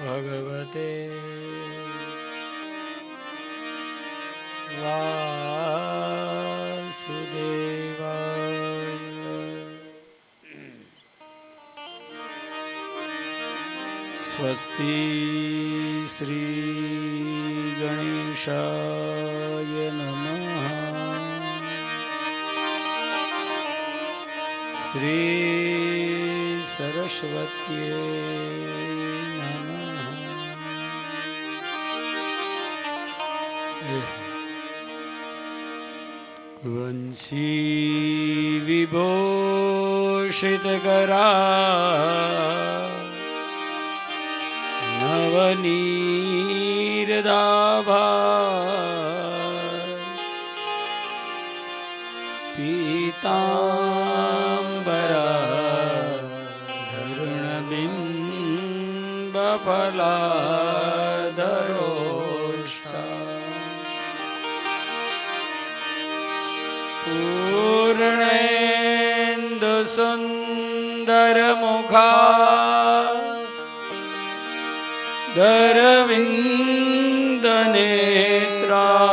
ભગવતે વાસુદેવાય. સ્વસ્તિ શ્રી ગણેશાય નમઃ. શ્રી સરસ્વત્યે વંશી વિભૂષિત કરા નવનીરદાભા પીતાંબરા ધરુણબિંબફલાધરોષ્ઠા પૂર્ણેન્દુ સુંદર મુખા દરવિંદ નેત્રા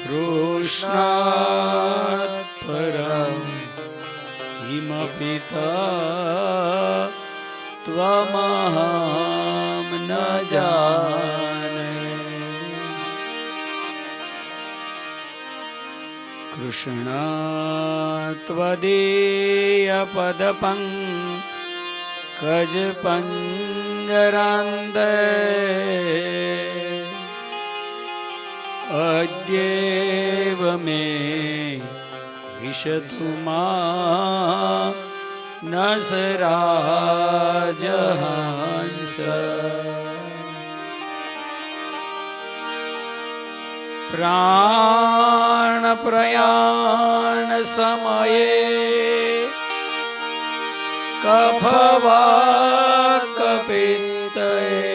કૃષ્ણાત પરમ કિમપિ ત્વમહં ન જાને. કૃષ્ણાત્વદીય પદપંકજ પંજરાંતે અદ્યેવ મે વિશતુ માનસ રાજહંસ. પ્રાણ પ્રયાણ સમયે કફવાકપિત્તયે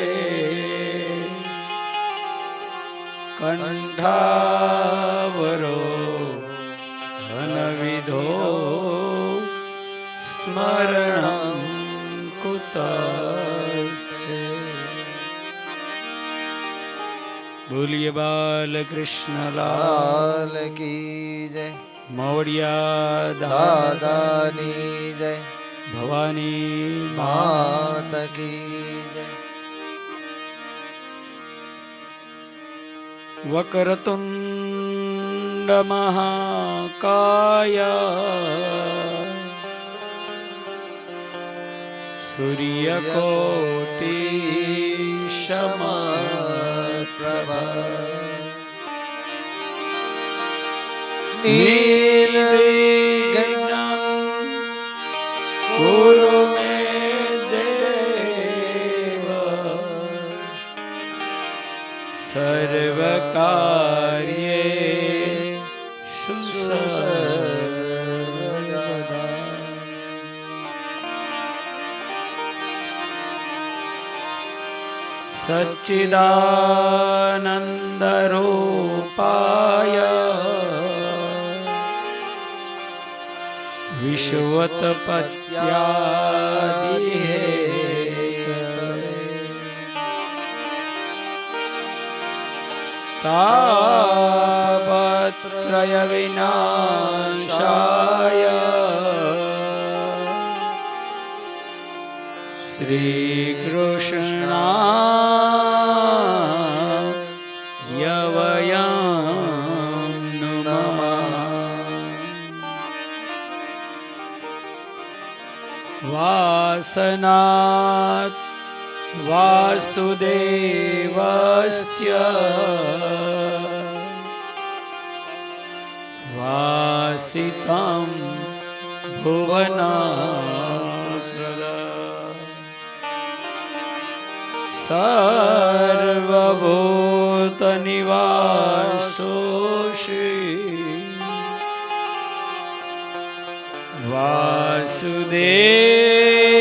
કંઠાવરો ધનવિધો સ્મરણં કુતસ્તે. બોલીએ બાલકૃષ્ણ લાલ કી જય. મોવડિયા દાદાની જય. ભવાની માત કી જય. વક્રતુંડ મહાકાય સૂર્યકોટિ સમપ્રભા નિર્વિઘ્नं કુરુ મે દેવ સર્વકાર્યેષુ સર્વદા. સચ્ચિદાનંદ રૂપાય વિશ્વોત્પત્યાદિહેતવે તાપત્રય વિનાશાય શ્રી કૃષ્ણાય વયં નમઃ. વાસનાત વાસુદેવસ્ય વાસિतं ભુવનાપ્રદા સર્વભૂતનિવાસોષી વાસુદેવ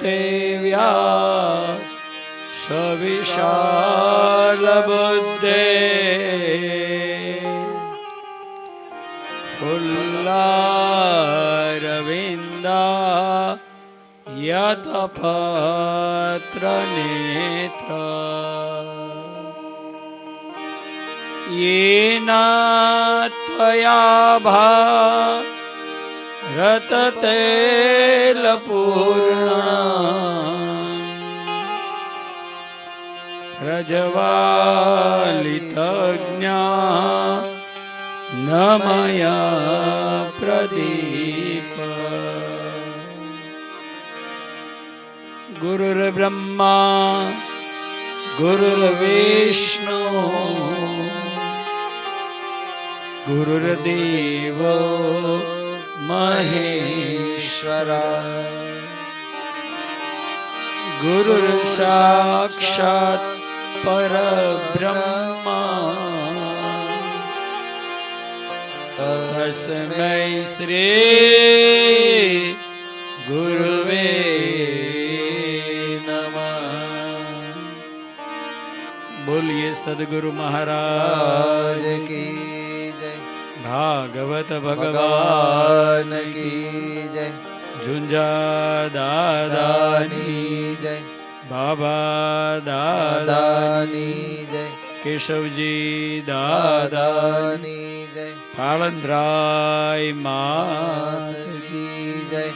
તે વ્યાસ સવિશાલ બુદ્ધે ફુલ્લારવિંદા યતપત્ર નેત્ર येना त्वया भारत तेल पूर्ण प्रज्वालितज्ञा नमया प्रदीप गुरुर्ब्रह्मा गुरुर्विष्णु गुरुर्देव महेश्वरा गुरुर्साक्षात् परब्रह्मा तस्मै श्री गुरुवे नमः। बोलिए सद्गुरु महाराज की भागवत भगवान की जय। झुंझा दादानी जय। बाबा दादानी जय। केशवजी दादानी जय। पाळंदराय मात की जय।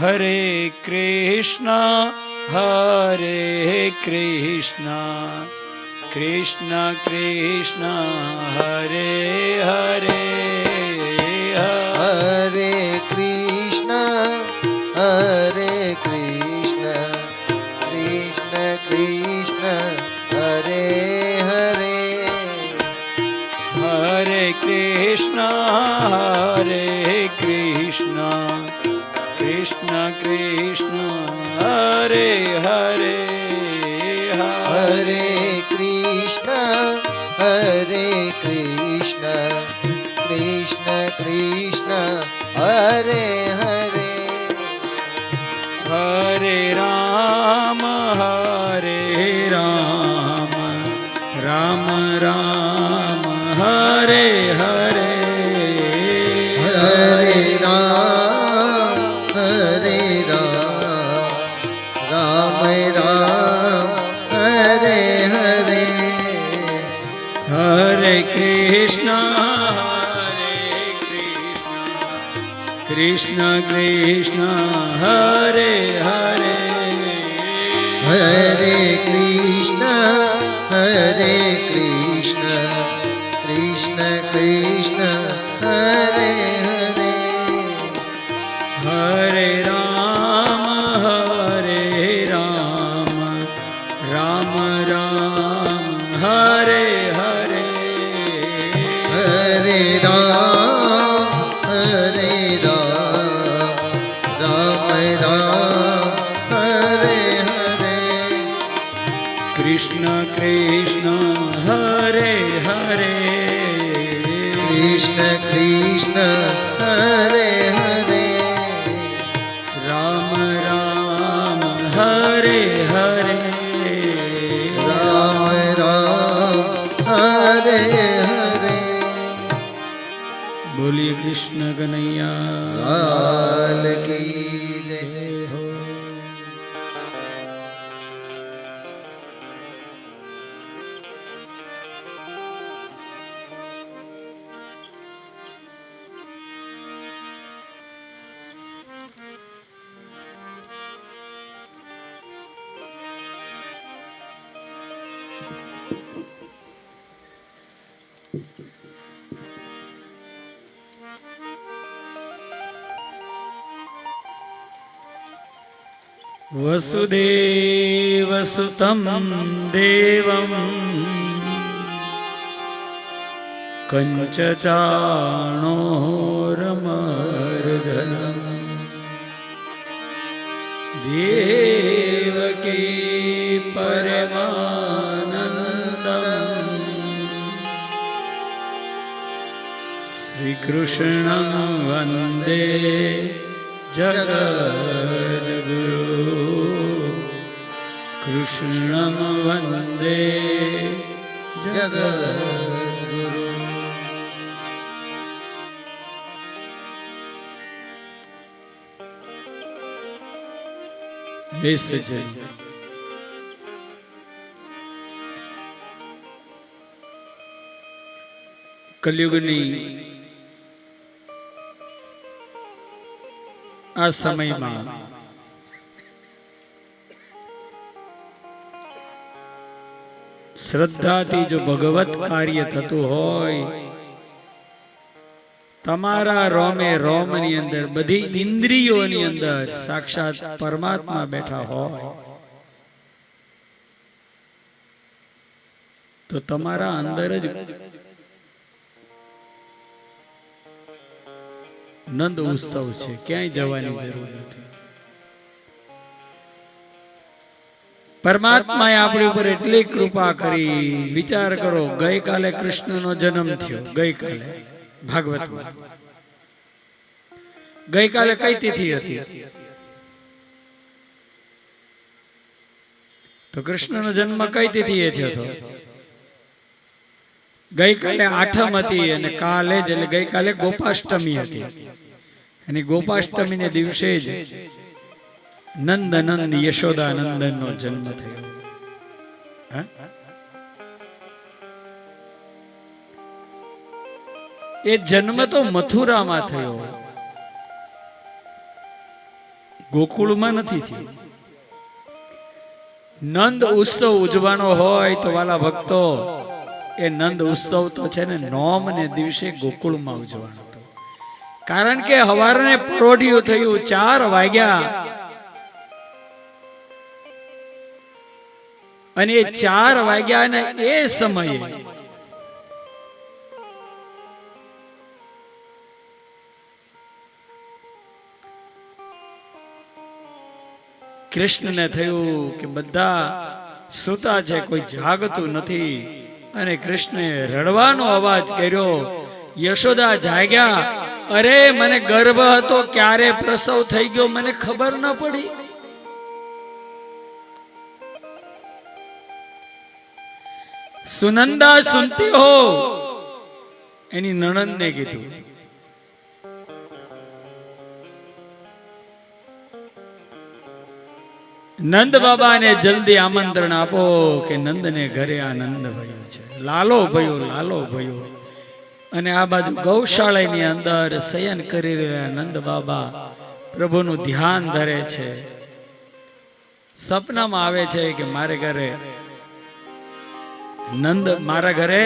हरे कृष्णा कृष्ण कृष्ण हरे हरे हरे कृष्ण कृष्ण कृष्ण हरे हरे हरे कृष्ण कृष्ण कृष्ण हरे हरे हरे कृष्ण कृष्ण कृष्ण हरे हरे हरे राम राम राम हरे हरे हरे राम राम राम हरे हरे हरे कृष्ण कृष्ण कृष्ण हरे हरे हरे कृष्ण कृष्ण कृष्ण हरे हरे हरे राम राम राम हरे हरे हरे राम राम राम हरे हरे कृष्ण कृष्ण हरे हरे कृष्ण कृष्ण हरे हरे राम राम हरे हरे राम राम हरे हरे बोलिए कृष्ण कन्हैया लाल की जय हो। वसुदेवसुतं देवं कंचचाणोरमर्दनं देवकी परमानन्दं श्रीकृष्णं वन्दे જગદ્ગુરુ કૃષ્ણમ વંદે જગદ્ગુરુ. હે સજ્જન, કલયુગની આ સમયમાં શ્રદ્ધાથી જો ભગવત કાર્ય થતું હોય, તમારા રોમે રોમની અંદર, બધી ઇન્દ્રિયોની અંદર સાક્ષાત પરમાત્મા બેઠા હોય, તો તમારા અંદર જ નંદ ઉત્સવ છે. ક્યાંય જવાની જરૂર નથી. પરમાત્માએ આપણી ઉપર એટલી કૃપા કરી. વિચાર કરો, ગઈકાલે કૃષ્ણનો જન્મ થયો. ગઈકાલે ભાગવતમાં ગઈકાલે કઈ તિથિ હતી? તો કૃષ્ણનો જન્મ કઈ તિથિએ થયો હતો? ગઈકાલે આઠમ હતી અને કાલે જ એટલે ગઈકાલે ગોપાષ્ટમી હતી. અને ગોપાષ્ટમીને દિવસે જ નંદ નંદ યશોદા નંદન નો જન્મ થયો. એ જન્મ તો મથુરામાં થયો, ગોકુળમાં નથી થયો. નંદ ઉત્સવ ઉજવાનો હોય તો વાલા ભક્તો, એ નંદ ઉત્સવ તો છે ને નોમ ને દિવસે ગોકુળમાં ઉજવાનો હતો. કારણ કે હવારને પરોઢિયું થયું, 4 વાગ્યા, અને 4 વાગ્યા ને એ સમયે કૃષ્ણને થયું કે બધા સૂતા છે, કોઈ જાગતું નથી. અને કૃષ્ણે રડવાનો અવાજ કર્યો. યશોદા જાગ્યા. અરે મને ગર્ભ હતો, ક્યારે પ્રસવ થઈ ગયો મને ખબર ન પડી. સુનંદા સુનતી હો, એની નણંદને કીધું. નંદ બાબાને જલ્દી આમંત્રણ આપો કે નંદને ઘરે આનંદ ભયો છે, લાલો ભયો, લાલો ભયો. અને આ બાજુ ગૌશાળાની અંદર શયન કરી રહ્યા નંદ બાબા પ્રભુનું ધ્યાન ધરે છે. સપનામાં આવે છે કે મારે ઘરે મારા ઘરે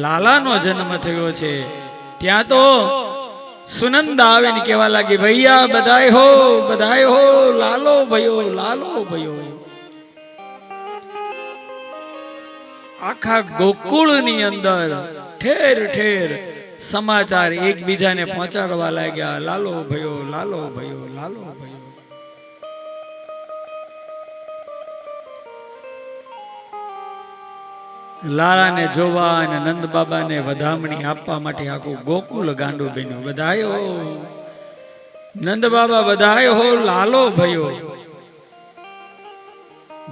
લાલાનો જન્મ થયો છે. ત્યાં તો સુનંદા આવે ને કેવા લાગી, ભૈયા બધાય હો, બધાય હો, લાલો ભયો, લાલો ભયો. આખા ગોકુળની અંદર ઠેર ઠેર સમાચાર એકબીજાને પહોંચાડવા લાગ્યા, લાલો ભયો, લાલો ભયો, લાલો ભયો. લાલાને જોવા અને નંદ બાબાને વધામણી આપવા માટે આખું ગોકુળ ગાંડું બન્યું. બધાયો નંદ બાબા, બધાયો હો, લાલો ભયો.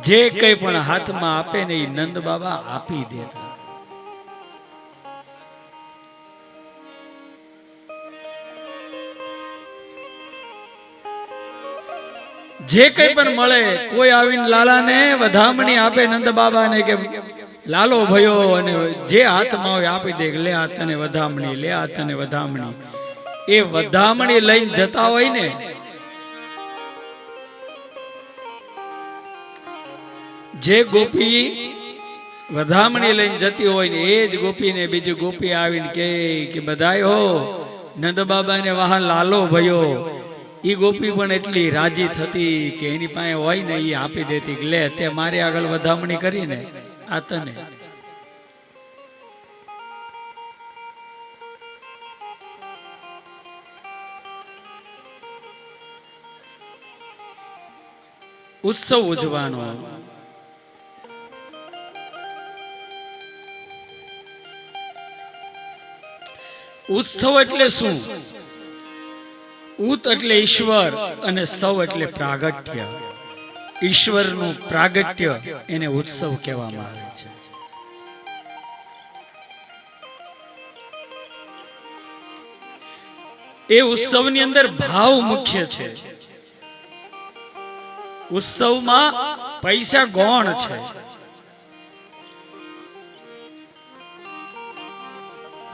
જે કઈ પણ હાથમાં આપે ને એ નંદ બાબા આપી દેતા. જે કઈ પણ મળે, કોઈ આવીને લાલાને વધામણી આપે નંદ બાબાને કે લાલો ભયો, અને જે હાથમાં હોય આપી દે, લે આ તને વધામણી, લે આ તને વધામણી. એ વધામણી લઈને જતા હોય ને, જે ગોપી વધામણી લઈને જતી હોય ને એ જ ગોપીને બીજી ગોપી આવીને કે બધાય હો, નંદ બાબાને વાહ લાલો ભયો. ઈ ગોપી પણ એટલી રાજી થતી કે એની પાસે હોય ને એ આપી દેતી કે લે તે મારી આગળ વધામણી કરીને આ તને. ઉત્સવ ઉજવાનો. ઉત્સવ એટલે શું? ઉત એટલે ઈશ્વર અને સૌ એટલે પ્રાગટ્ય. ઈશ્વરનું પ્રાગટ્ય એને ઉત્સવ કહેવામાં આવે છે. એ ઉત્સવની અંદર ભાવ મુખ્ય છે. ઉત્સવમાં પૈસા ગૌણ છે.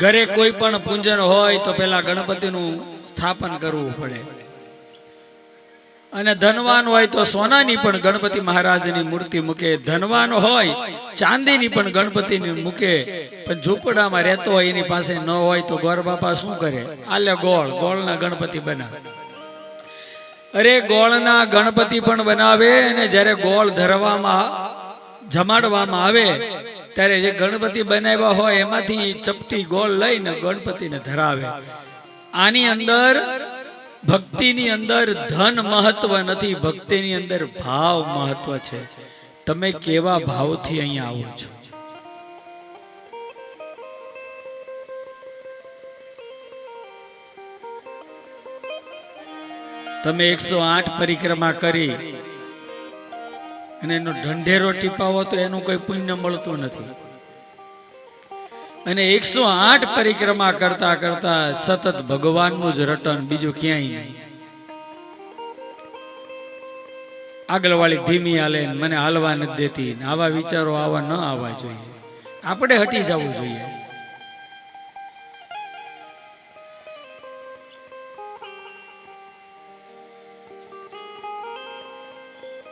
ઘરે કોઈ પણ પૂજન હોય તો પેલા ગણપતિનું સ્થાપન કરવું પડે, અને ધનવાન હોય તો સોનાની પણ ગણપતિ મહારાજની મૂર્તિ મૂકે, ધનવાન હોય ચાંદીની પણ ગણપતિની મૂકે. પણ ઝૂંપડામાં રહેતો હોય એની પાસે ન હોય તો ગોર બાપા શું કરે? આલે ગોળના ગણપતિ બનાવે. અરે ગોળના ગણપતિ પણ બનાવે, અને જ્યારે ગોળ ધરવામાં જમાડવામાં આવે ત્યારે જે ગણપતિ બનાવ્યા હોય એમાંથી ચપટી ગોળ લઈને ગણપતિને ધરાવે. આની અંદર ભક્તિની અંદર ધન મહત્વ નથી, ભક્તિની અંદર ભાવ મહત્વ છે. તમે કેવા ભાવથી અહીંયા આવો છો? તમે 108 પરિક્રમા કરી અને એનો ઢંઢેરો ટીપાવો તો એનું કોઈ પુણ્ય મળતું નથી. અને 108 પરિક્રમા કરતા કરતા સતત ભગવાનનું જ રટન, બીજું ક્યાંય નહીં. આગળ વાળી ધીમી હાલે, મને હાલવા નથી દેતી, આવા વિચારો આવા ન આવવા જોઈએ. આપણે હટી જવું જોઈએ.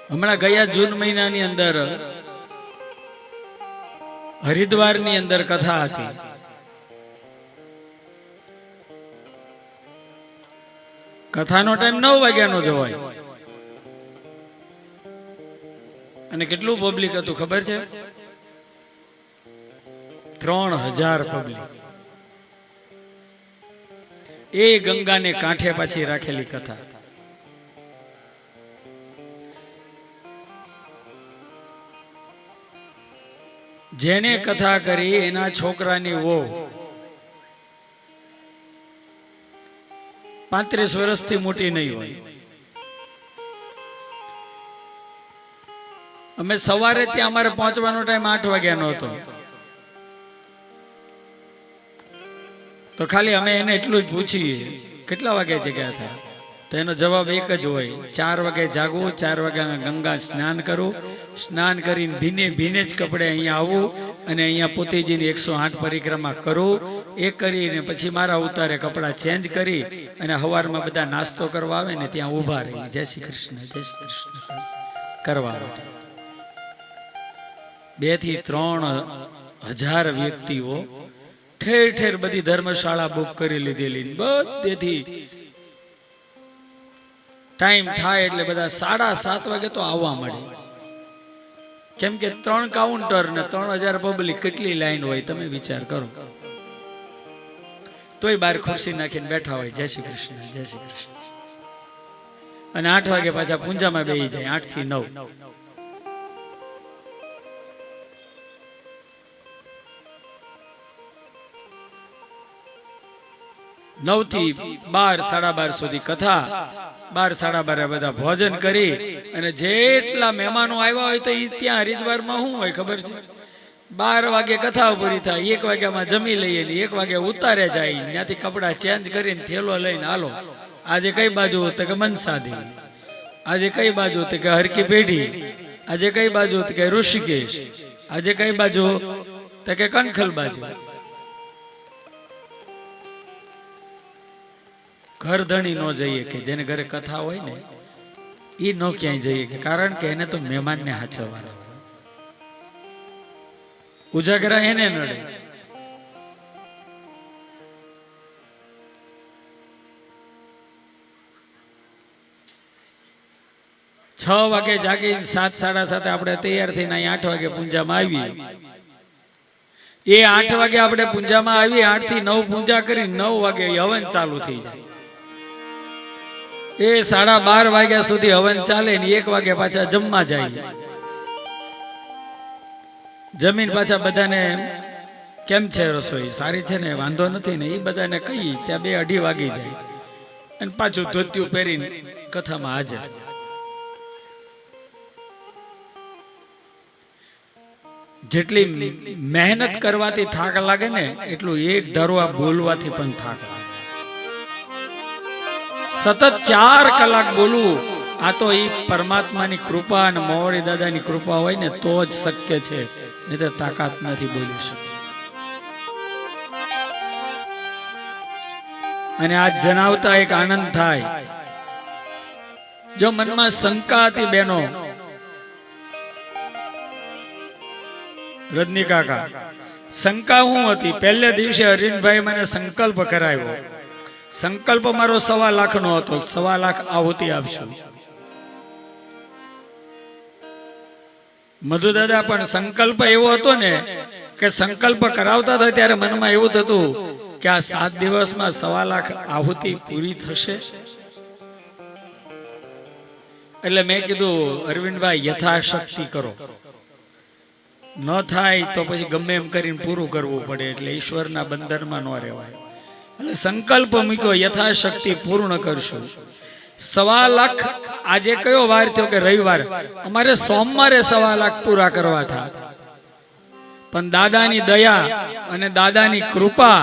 હમણાં ગયા જૂન મહિનાની અંદર હરિદ્વારની અંદર કથા હતી. કથાનો ટાઈમ 9 વાગ્યાનો જ હોય, અને કેટલું પબ્લિક હતું ખબર છે? 3000 પબ્લિક. એ ગંગાને કાંઠે પાછી રાખેલી કથા. જેને કથા કરી એના છોકરાની વહુ 35 વર્ષથી મોટી નહીં હોય. અમે સવારે ત્યાં અમારે પહોંચવાનો ટાઈમ 8 વાગ્યાનો હતો, તો ખાલી અમે એને એટલું જ પૂછીએ કેટલા વાગે જગ્યા થાય, તો એનો જવાબ એક જ હોય, 4 વાગે જાગવું, 4 વાગ્યા ગંગા સ્નાન કરવું, સ્નાન કરીને ભીને જ કપડે અહીંયા આવવું, અને અહીંયા પોતીજીની 108 પરિક્રમા કરું. એ કરીને પછી મારા ઉતારે કપડાં ચેન્જ કરી અને સવારમાં બધા નાસ્તો કરવા આવે ને ત્યાં ઊભા રહી જય શ્રી કૃષ્ણ કરવા. 2 થી 3000 વ્યક્તિઓ ઠેર ઠેર બધી ધર્મશાળા બુક કરી લીધેલી. બધેથી ટાઈમ થાય એટલે બધા 7:30 વાગે તો આવવા મળે. કેમ કે 3 કાઉન્ટર ને 3000 પબ્લિક, કેટલી લાઈન હોય તમે વિચાર કરો. તોય બહાર ખુરશી નાખીને બેઠા હોય જય શ્રી કૃષ્ણ જય શ્રી કૃષ્ણ. અને 8 વાગે પાછા પૂંજામાં બેસી જાય, 8 થી 9. નવ થી 12, 12:30 સુધી કથા. 12, 12:30 બધા ભોજન કરી અને જેટલા મહેમાનો આવ્યા હોય તો ત્યાં હરિદ્વારમાં શું હોય ખબર છે? 12 વાગે કથા પૂરી થાય, 1 વાગ્યામાં જમી લઈએ, 1 વાગે ઉતારે જાય, ત્યાંથી કપડા ચેન્જ કરીને થેલો લઈને હાલો. આજે કઈ બાજુ? તો કે મનસાદી. આજે કઈ બાજુ? તો કે હરકી પેઢી. આજે કઈ બાજુ? તો કે ઋષિકેશ. આજે કઈ બાજુ? તો કે કણખલ બાજુ. ઘર ધણી નો જઈએ, કે જેને ઘરે કથા હોય ને એ નો ક્યાંય જઈએ, કારણ કે એને તો મહેમાનને હાચવવાના. ઉજાગરા એને નડે. છ વાગે જાગી 7, 7:30 આપણે તૈયાર થઈને અહીં 8 વાગે પૂંજામાં આવીએ. એ 8 વાગે આપણે પૂંજામાં આવીએ, 8 થી 9 પૂંજા કરી, 9 વાગે હવન ચાલુ થઈ જાય. એ 12:30 વાગ્યા સુધી હવન ચાલે ને 1 વાગે પાછા જમવા જાય. જમીન પાછા બધાને કેમ છે રસોઈ સારી છે ને, વાંધો નથી ને, એ બધાને કહી ત્યાં 2-2:30 વાગી જાય. અને પાછું ધોતિયું પહેરીને કથામાં હાજર. જેટલી મહેનત કરવાથી થાક લાગે ને એટલું એક ધારું બોલવાથી પણ થાક લાગે. સતત 4 કલાક બોલવું આ તો એ પરમાત્માની કૃપા અને મોવડી દાદાની કૃપા હોય ને તો જ શક્ય છે, નહીં તો તાકાત નથી બોલી શકતી. અને આ જણાવતા એક આનંદ થાય. જો મનમાં શંકા હતી બેનો, રજની કાકા શંકા હું હતી, પહેલે દિવસે અરવિંદભાઈ મને સંકલ્પ કરાવ્યો. સંકલ્પ મારો 1.25 લાખ નો હતો. 1.25 લાખ આહુતિ આપશું. મધુદાદા પણ સંકલ્પ એવો હતો ને કે સંકલ્પ કરાવતા હતા ત્યારે મનમાં એવું થતું કે આ 7 દિવસમાં 1.25 લાખ આહુતિ પૂરી થશે. એટલે મેં કીધું અરવિંદભાઈ યથાશક્તિ કરો, ન થાય તો પછી ગમે એમ કરીને પૂરું કરવું પડે, એટલે ઈશ્વરના બંધનમાં ન રહેવાય. એટલે સંકલ્પ મૂક્યો યથાશક્તિ પૂર્ણ કરશું. 1.25 લાખ આજે કયો વાર થયો કે રવિવાર, અમારે સોમવારે 1.25 લાખ પૂરા કરવા હતા. પણ દાદાની દયા અને દાદાની કૃપા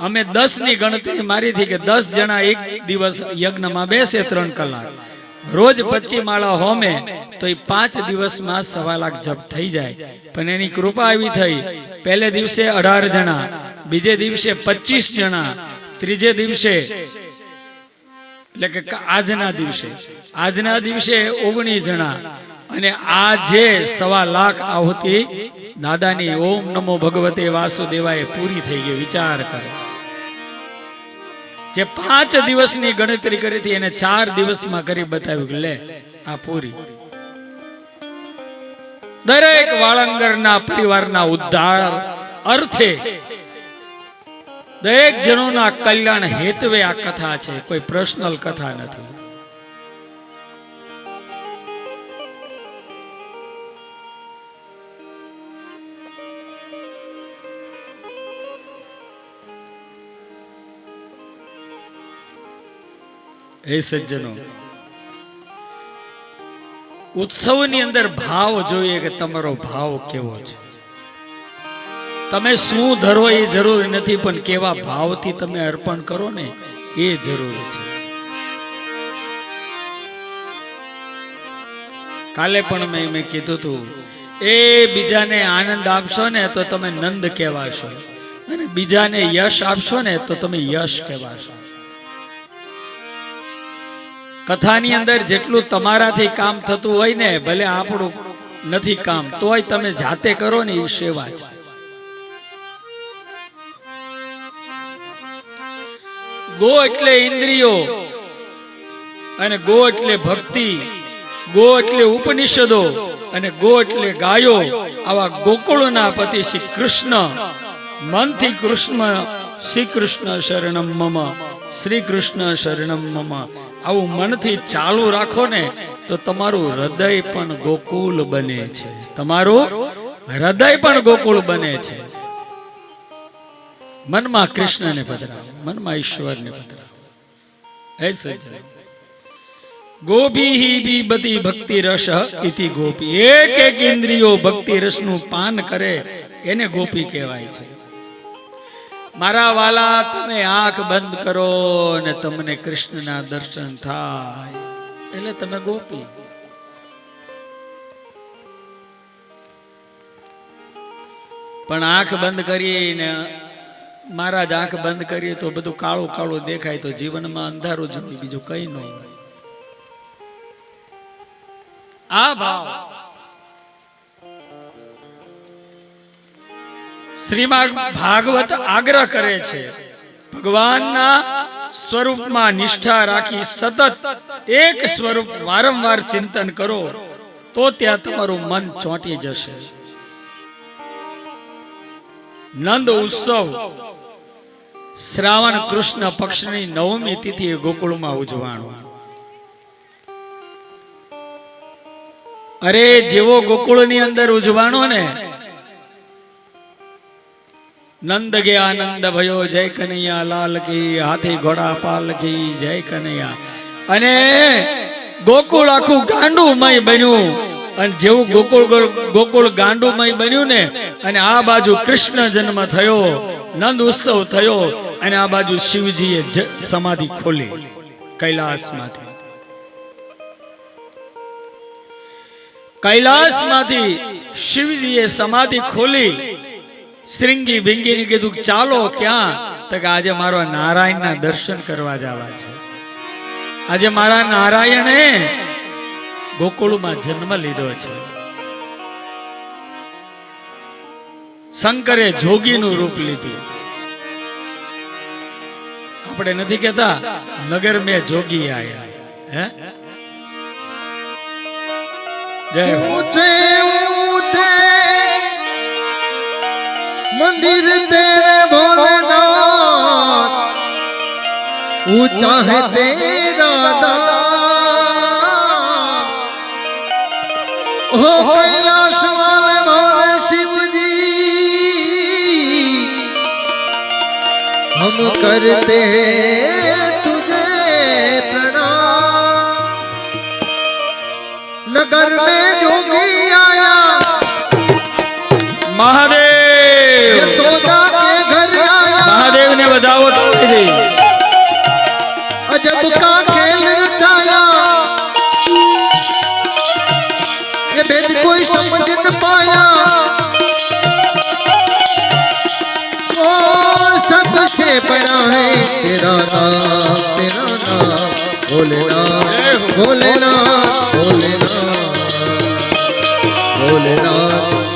અમે 10 ની ગણતરી મારી હતી કે 10 જણા એક દિવસ યજ્ઞમાં બેસે 3 કલાક, રોજ 25 માળા હોમે તો એ 5 દિવસમાં 1.25 લાખ જપ થઈ જાય. પણ એની કૃપા એવી થઈ, પહેલે દિવસે 18 જણા, બીજે દિવસે 25 જણા, ત્રીજે દિવસે એટલે કે આજના દિવસે 19 જણા, અને આ જે 1.25 લાખ આહુતિ દાદાની ઓમ નમો ભગવતે વાસુદેવાય પૂરી થઈ ગઈ. વિચાર કરે, જે 5 દિવસની ગણતરી કરી હતી એને 4 દિવસમાં કરી બતાવ્યું કે લે આ પૂરી. દરેક વાળંગરના પરિવારના ઉદ્ધાર અર્થે, દરેક જનોના કલ્યાણ હેતુએ આ કથા છે, કોઈ પર્સનલ કથા નથી. હે સજ્જનો, ઉત્સવની અંદર ભાવ જોઈએ કે તમારો ભાવ કેવો છે. તમે શું ધરો એ જરૂરી નથી, પણ કેવા ભાવથી તમે અર્પણ કરો ને એ જરૂરી છે. કાલે પણ મેં કીધું હતું, એ બીજાને આનંદ આપશો ને તો તમે નંદ કહેવાશો, અને બીજાને યશ આપશો ને તો તમે યશ કહેવાશો. કથાની અંદર જેટલું તમારાથી કામ થતું હોય ને, ભલે આપણું નથી કામ, તોય તમે જાતે કરો ને એ સેવા છે. ગો એટલે ઇન્દ્રિયો, અને ગો એટલે ભક્તિ, ગો એટલે ઉપનિષદો, અને ગો એટલે ગાયો. આવા ગોકુળના પતિ શ્રી કૃષ્ણ, મનથી કૃષ્ણ શ્રી કૃષ્ણ શરણમ મમ, શ્રી કૃષ્ણ શરણમ મમ, આવું મનથી ચાલુ રાખો ને તો તમારું હૃદય પણ ગોકુળ બને છે. તમારું હૃદય પણ ગોકુળ બને છે. મનમાં કૃષ્ણને પધરાવો, મનમાં ઈશ્વરને પધરાવો. હે સજ્જન, ગોપી પીબતી ભક્તિ રસ ઇતિ ગોપી. એક ઇન્દ્રિયો ભક્તિ રસનું પાન કરે એને ગોપી કહેવાય છે. મારા વાલા, તમે આંખ બંધ કરો ને તમને કૃષ્ણના દર્શન થાય એટલે તમે ગોપી. પણ આંખ બંધ કરીને, મહારાજ આંખ બંધ કરીએ તો બધું કાળું કાળું દેખાય, તો જીવનમાં અંધારું જ હોય, બીજું કઈ ન હોય. આ ભાવ શ્રીમદ ભાગવત આગ્રહ કરે છે, ભગવાનના સ્વરૂપમાં નિષ્ઠા રાખી સતત એક સ્વરૂપ વારંવાર ચિંતન કરો તો ત્યાં તમારું મન ચોંટી જશે. નંદ ઉત્સવ શ્રાવણ કૃષ્ણ પક્ષની 9મી તિથિએ ગોકુળમાં ઉજવાણો. અરે જેવો ગોકુળની અંદર ઉજવાણો ને नंद के आनंद भयो जय कन्हैया लाल की हाथी घोड़ा पाल की जय कन्हैया। अने गोकुळ आखू गांडूमय बन्यू अने जेवुं गोकुळ गांडूमय बन्यू ने अने आ बाजू कृष्ण जन्म थयो नंद उत्सव थयो अने आ बाजू शिवजीए समाधि खोली कैलाश माथी। कैलाश माथी शिवजीए समाधि खोली। श्रृंगी भिंगी ने कीधुं चालो क्या तो कि आज मारो नारायण ना दर्शन करवा जावा छे। आज मारा नारायणे गोकुळ में जन्म लीधो छे। शंकरे जोगी नु रूप लीधुं। आपणे नथी कहता नगर में जोगी आया है। जय हो। ऊंचे ऊंचे मंदिर तेरे भोलेनाथ ऊंचा है तेरा दाता हो कैलाश वाले भोले शिव जी हम करते हैं तुझे प्रणाम। नगर में जोगी आया महादेव यशोदा के घर आया महादेव ने बधाओ दीदी अजब का खेल रचाया ये भेद कोई समझ न पाया। ओ सबसे बड़ा है तेरा नाम भोलेनाथ भोलेनाथ भोलेनाथ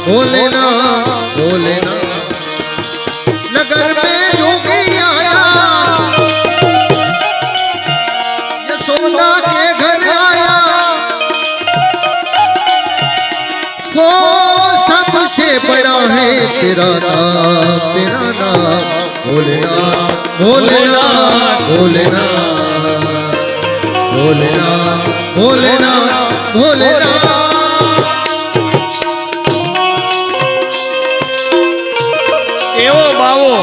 भोलेनाथ भोलेनाथ। नगर में जोगी आया यशोदा के घर आया वो सबसे बड़ा है तेरा नाम भोलेनाथ भोलेनाथ भोलेनाथ भोलेनाथ भोलेनाथ भोलेनाथ। एवो बावो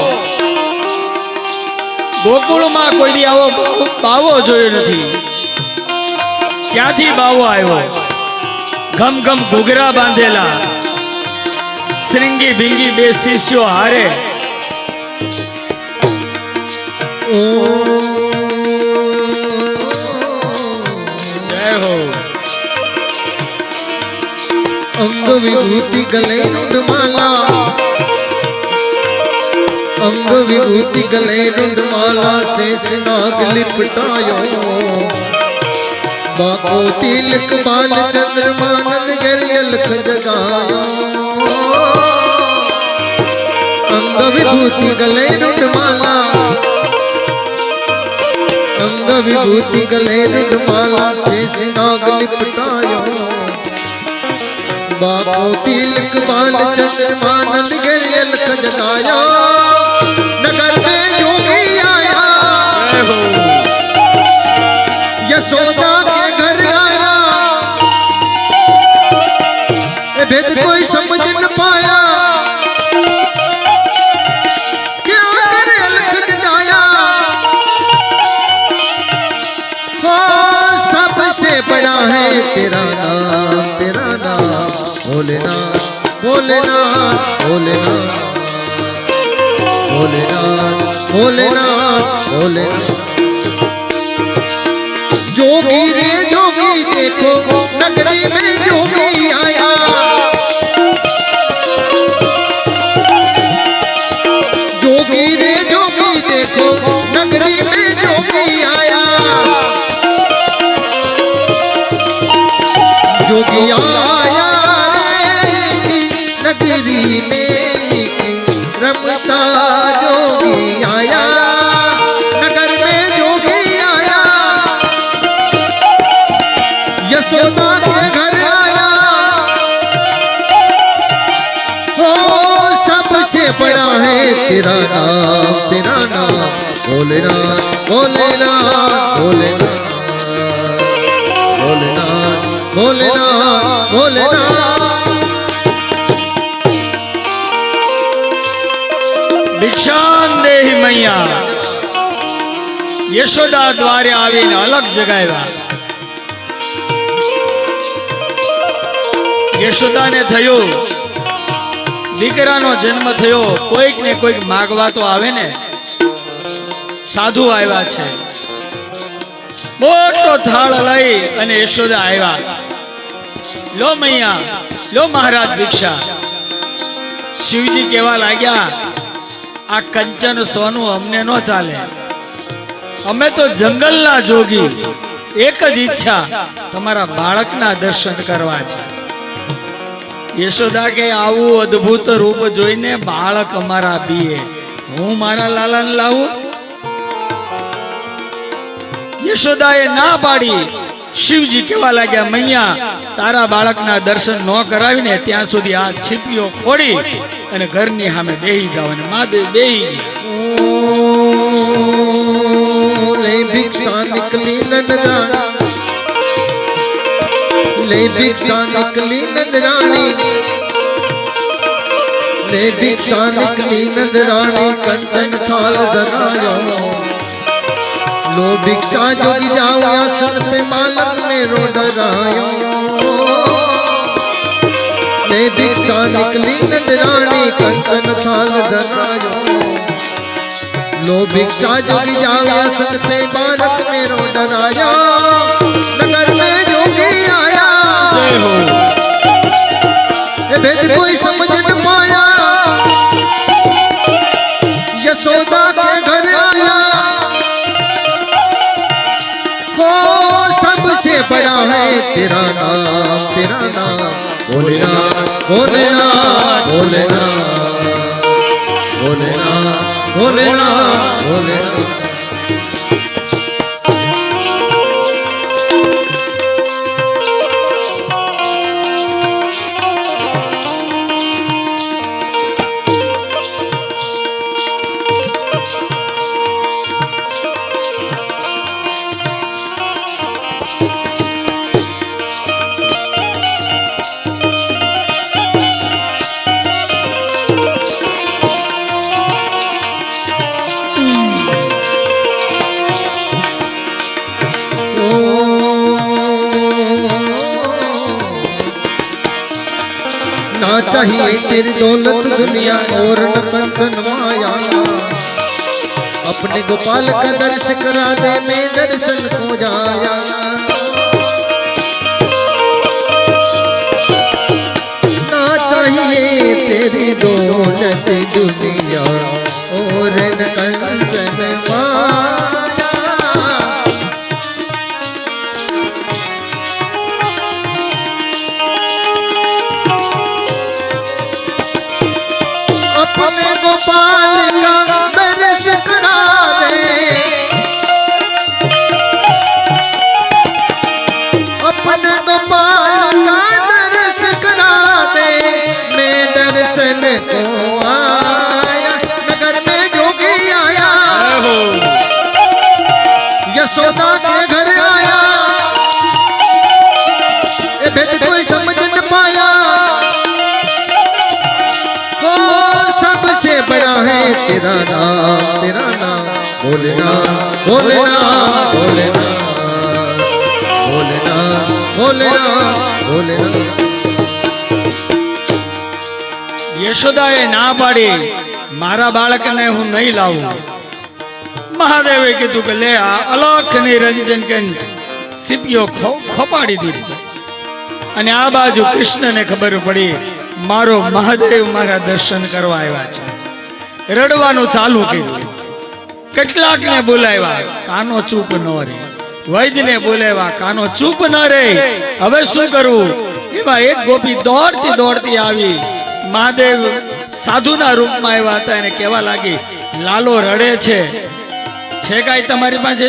गोकुळ में कोई दी आवो बावो जोयो नथी। क्यांथी बावो आव्यो? घम घम घुघरा बांधेला श्रृंगी भिंगी बे शिष्यो हारे। जय हो। अंग विभूति गले रुंडमाला अंग विभूति गले रुंडमाला शेष नाग लिपटायो बाको तिलक बाल चंद्रमा नंद गलख जगायो। अंग विभूति गले रुंडमाला अंग विभूति गले रुंडमाला शेष नाग लिपटायो बाको तिलक बाल चंद्रमा नंद गलख जगायो। नगर में जोगी आया यशोदा के घर आया ये भेद कोई समझ न पाया क्या करे अलख जाया। हो सबसे बड़ा है तेरा नाम भोलेनाथ भोलेनाथ भोलेनाथ भोलेनाथ भोलेनाथ भोलेनाथ। जोगी रे जोगी देखो नगरी में जोगी आया जोगी रे जोगी देखो नगरी में जोगी आया जोगी आया नगरी में रमता जोगी आया नगर में जोगी आया यशोदा के घर आया हो सबसे बड़ा है तेरा नाम भोलेनाथ भोलेनाथ भोलेनाथ भोलेनाथ भोलेनाथ भोलेनाथ। ભિક્ષાન દેહી મૈયા યશોદા દ્વારે આવીને અલગ જગાવ્યા. યશોદાને થયું દીકરાનો જન્મ થયો, કોઈક ને કોઈક માગવા તો આવે ને. સાધુ આવ્યા છે, મોટો થાળ લઈ અને યશોદા આવ્યા. લો મૈયા, લો મહારાજ ભિક્ષા. શિવજી કહેવા લાગ્યા, આ કંચન સોનું અમને ન ચાલે, અમે તો જંગલના જોગી. એક જ ઈચ્છા, તમારા બાળકના દર્શન કરવા છે. યશોદા કે આવું અદ્ભુત રૂપ જોઈને બાળક અમારા બીએ, હું મારા લાલાને લાવું? યશોદાએ ના પાડી. શિવજી કહેવા લાગ્યા, મૈયા તારા બાળકના દર્શન ન કરાવીને ત્યાં સુધી આ છીપીઓ ખોડી અને ઘરની સામે બેહી જાવ. અને મહાદેવ બેહી ગયા. ले भिक्षा निकली नंदरानी, ले भिक्षा निकली नंदरानी, ले भिक्षा निकली नंदरानी, कंचन थाल धरायो. लो भिक्षा जोगी जाओ आसन पे मालक मेरो डरायो. ले भिक्षा निकली नंदरानी, कंचन थाल धरायो. लो भिक्षा जोगी जाओ आसन पे मालक मेरो डरायो. नगर में जोगी आया, ये भेद कोई समझ न पाया. यशोदा के घर आया, वो सबसे बड़ा है तेरा नाम, तेरा नाम. भोलेनाथ भोलेनाथ भोलेनाथ भोलेनाथ भोलेनाथ भोलेनाथ. ना चाहिए तेरी दौलत दुनिया और न कंचन माया. अपने गोपाल का दर्श करा दे, मैं दर्शन को जाया. ना चाहिए तेरी दौलत दुनिया और न कंचन माया. अपने गोपाल का दर्श करा दे, अपने गोपाल का दर्श करा दे, मैं दर्शन को आया. नगर में जोगी आया, यशोदा के घर आया, ये भेद कोई समझ न पाया. सबसे बड़ा है तेरा नाम, तेरा नाम. भोलेनाथ भोलेनाथ भोलेनाथ भोलेनाथ भोलेनाथ भोलेनाथ. યશોદાએ ના પાડી, મારા બાળકને હું નહીં લાવું. મહાદેવે કીધું કે લે આ અલખ નિરંજન કે સીપીઓ ખોપાડી દીધી. અને આ બાજુ કૃષ્ણને ખબર પડી, મારો મહાદેવ મારા દર્શન કરવા આવ્યા છે. રડવાનું ચાલુ કર્યું. કેટલાકને બોલાવ્યા, કાનો ચૂપ ન રહે. વૈદ્યને બોલાવ્યા, કાનો ચૂપ ન રહે. હવે શું કરવું? એમાં એક ગોપી દોડતી દોડતી આવી. મહાદેવ સાધુના રૂપમાં આવ્યા હતા અને કહેવા લાગી, લાલો રડે છે કાંઈ તમારી પાસે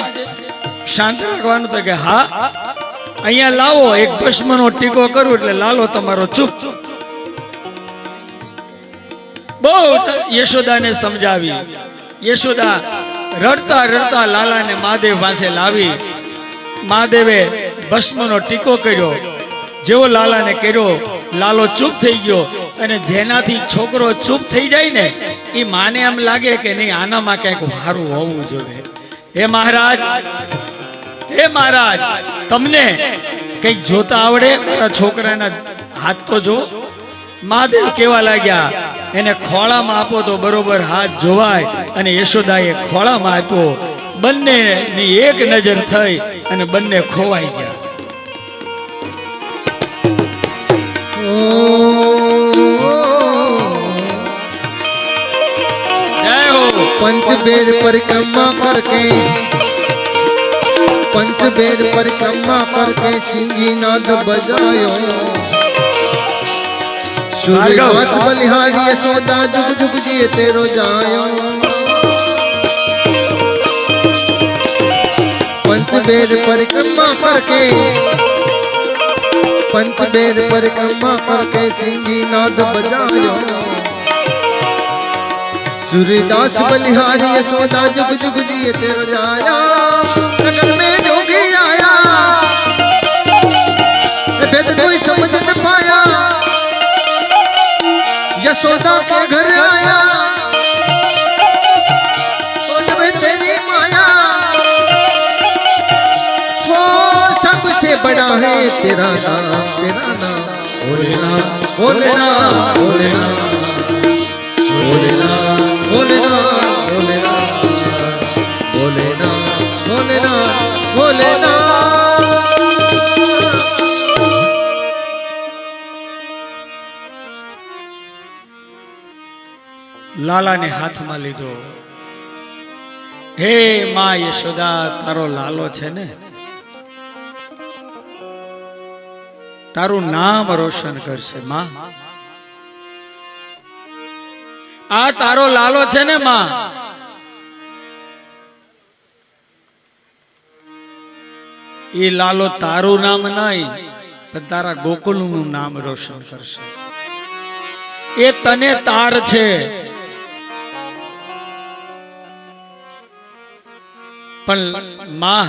શાંત રાખવાનું? તો કે હા, અહીંયા લાવો, એક ભસ્મનો ટીકો કરું એટલે લાલો તમારો ચૂપ. બહુ યશોદાને સમજાવી. યશોદા રડતા રડતા લાલાને મહાદેવ પાસે લાવી. મહાદેવે ભસ્મનો ટીકો કર્યો. જેવો લાલાને કર્યો, લાલો ચૂપ થઈ ગયો. અને જેનાથી છોકરો ચૂપ થઈ જાય ને એ માને એમ લાગે કે નહીં, આનામાં કંઈક સારું હોવું જોઈએ. હે મહારાજ, હે મહારાજ, તમને કંઈક જોતા આવડે? મારા છોકરાના હાથ તો જો. મહાદેવ કેવા લાગ્યા, એને ખોળામાં આપો તો બરોબર હાથ જોવાય. અને યશોદાએ ખોળામાં આપ્યો. બંનેની એક નજર થઈ અને બંને ખોવાઈ ગયા. જય હો. पंचबेर परिक्रमा करके, पंचबेर परिक्रमा करके सिंही नाद बजायो. सूर्यदास बलिहारी यशोदा जुग जुग जिए तेरो जायो. पंचबेर परिक्रमा करके, पंचबेर परिक्रमा करके सिंही नाद बजायो. सूर्यदास बलिहारी यशोदा जुग जुग जिए तेरो जाया. नगर में जोगी आया, भेद कोई समझ न पाया. यशोदा के घर आया, सोच में तेरी माया. वो सबसे बड़ा है तेरा नाम, तेरा नाम. भोलेनाथ भोलेनाथ भोलेनाथ भोलेनाथ भोलेनाथ भोलेनाथ भोलेनाथ भोलेनाथ भोलेनाथ. લાલાને હાથમાં લીધો. હે માં યશોદા, તારો લાલો છે ને, તારું નામ રોશન કરશે માં. આ તારો લાલો છે ને માં, એ લાલો તારું નામ નહીં પણ તારા ગોકુલનું નામ રોશન કરશે. એ તને તાર છે, પણ માં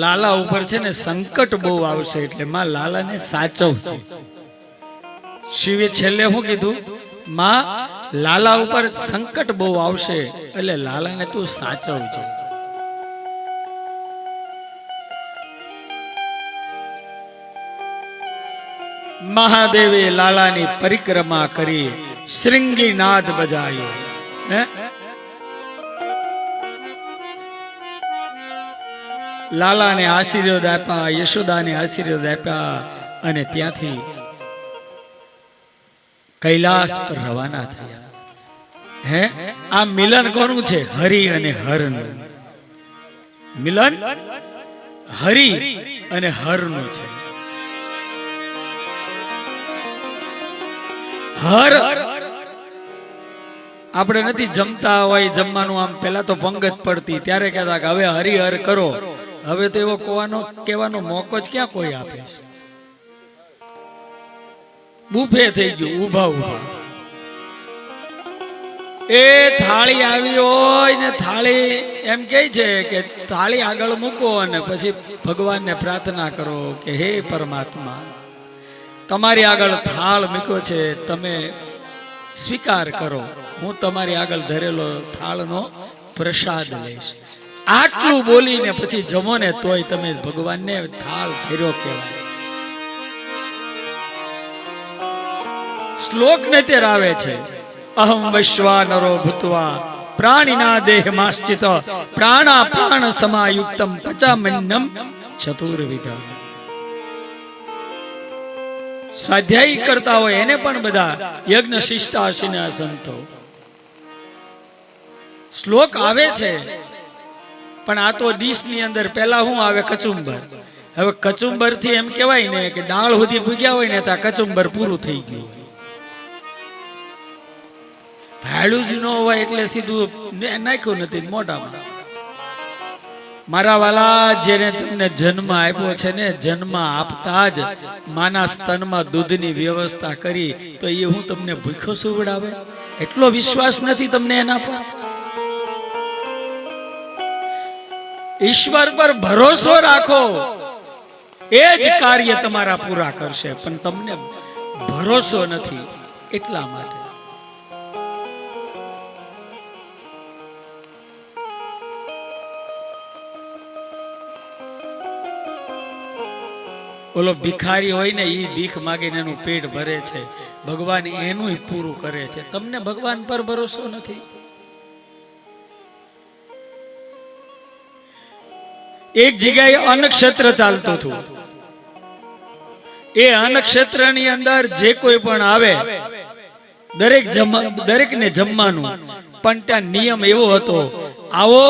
લાલા ઉપર છે ને સંકટ બહુ આવશે, એટલે માં લાલાને સાચવજે. શિવે છેલ્લે શું કીધું? માં લાલા ઉપર સંકટ બહુ આવશે એટલે લાલાને તું સાચવજે. મહાદેવે લાલાની પરિક્રમા કરી, શ્રીંગી નાદ બજાયો. લાલાને આશીર્વાદ આપ્યા, યશોદાને આશીર્વાદ આપ્યા અને ત્યાંથી કૈલાસ પર રવાના થયા. હે, આ મિલન કોનું છે? હરિ અને હરનું મિલન. હરિ અને હરનું છે. હર આપણે નથી જમતા હોય, જમવાનું આમ પેલા તો પંગત પડતી, ત્યારે કહેતા કે હવે હરિહર કરો. હવે તો એવો કહેવાનો મોકો જ ક્યાં કોઈ આપે છે? બુફે થઈ ગયું, ઊભા ઊભા. એ થાળી આવી હોય ને, થાળી એમ કહે છે કે થાળી આગળ મૂકો અને પછી ભગવાનને પ્રાર્થના કરો કે હે પરમાત્મા, તમારી આગળ થાળ મૂક્યો છે, તમે સ્વીકાર કરો. હું તમારી આગળ ધરેલો થાળનો પ્રસાદ લઈશ. આટલું બોલીને પછી જમો ને તોય તમે ભગવાનને થાળ ધર્યો કહેવાય. શ્લોક ને તે આવે છે, અહમ વૈશ્વાનરો ભૂત્વા પ્રાણીના દેહમાશ્ચિત પ્રાણા પ્રાણ સમાયુક્તમ પચામન્નમ ચતુર્વિધમ. સ્વાધ્યાય કરતા હોય એને પણ બધા યજ્ઞ શિષ્ટાશીના સંતો શ્લોક આવે છે, પણ આ તો ડીશ ની અંદર પેલા શું આવે? કચુંબર. હવે કચુંબર થી એમ કેવાય ને કે ડાળ સુધી ભૂગ્યા હોય ને ત્યાં કચુંબર પૂરું થઈ ગયું. ભાડું જ ન હોય એટલે સીધું નાખ્યું નથી મોઢામાં. મારા વાલા, જેને તમને જન્મ આપ્યો છે ને, જન્મ આપતા જ માના સ્તનમાં દૂધની વ્યવસ્થા કરી, તો એ હું તમને ભૂખ્યો સુવડાવે? એટલો વિશ્વાસ નથી તમને એના પર? ઈશ્વર પર ભરોસો રાખો, એ જ કાર્ય તમારા પૂરા કરશે. પણ તમને ભરોસો નથી એટલા માટે. ઓલો ભિખારી હોય ને, એ ભીખ માગીને એનું પેટ ભરે છે, ભગવાન એનું પૂરું કરે છે. તમને ભગવાન પર ભરોસો નથી. એક જગ્યાએ અન્નક્ષેત્ર ચાલતું હતું. એ અન્નક્ષેત્રની અંદર જે કોઈ પણ આવે દરેકને જમવાનું, પણ ત્યાં નિયમ એવો હતો, આવો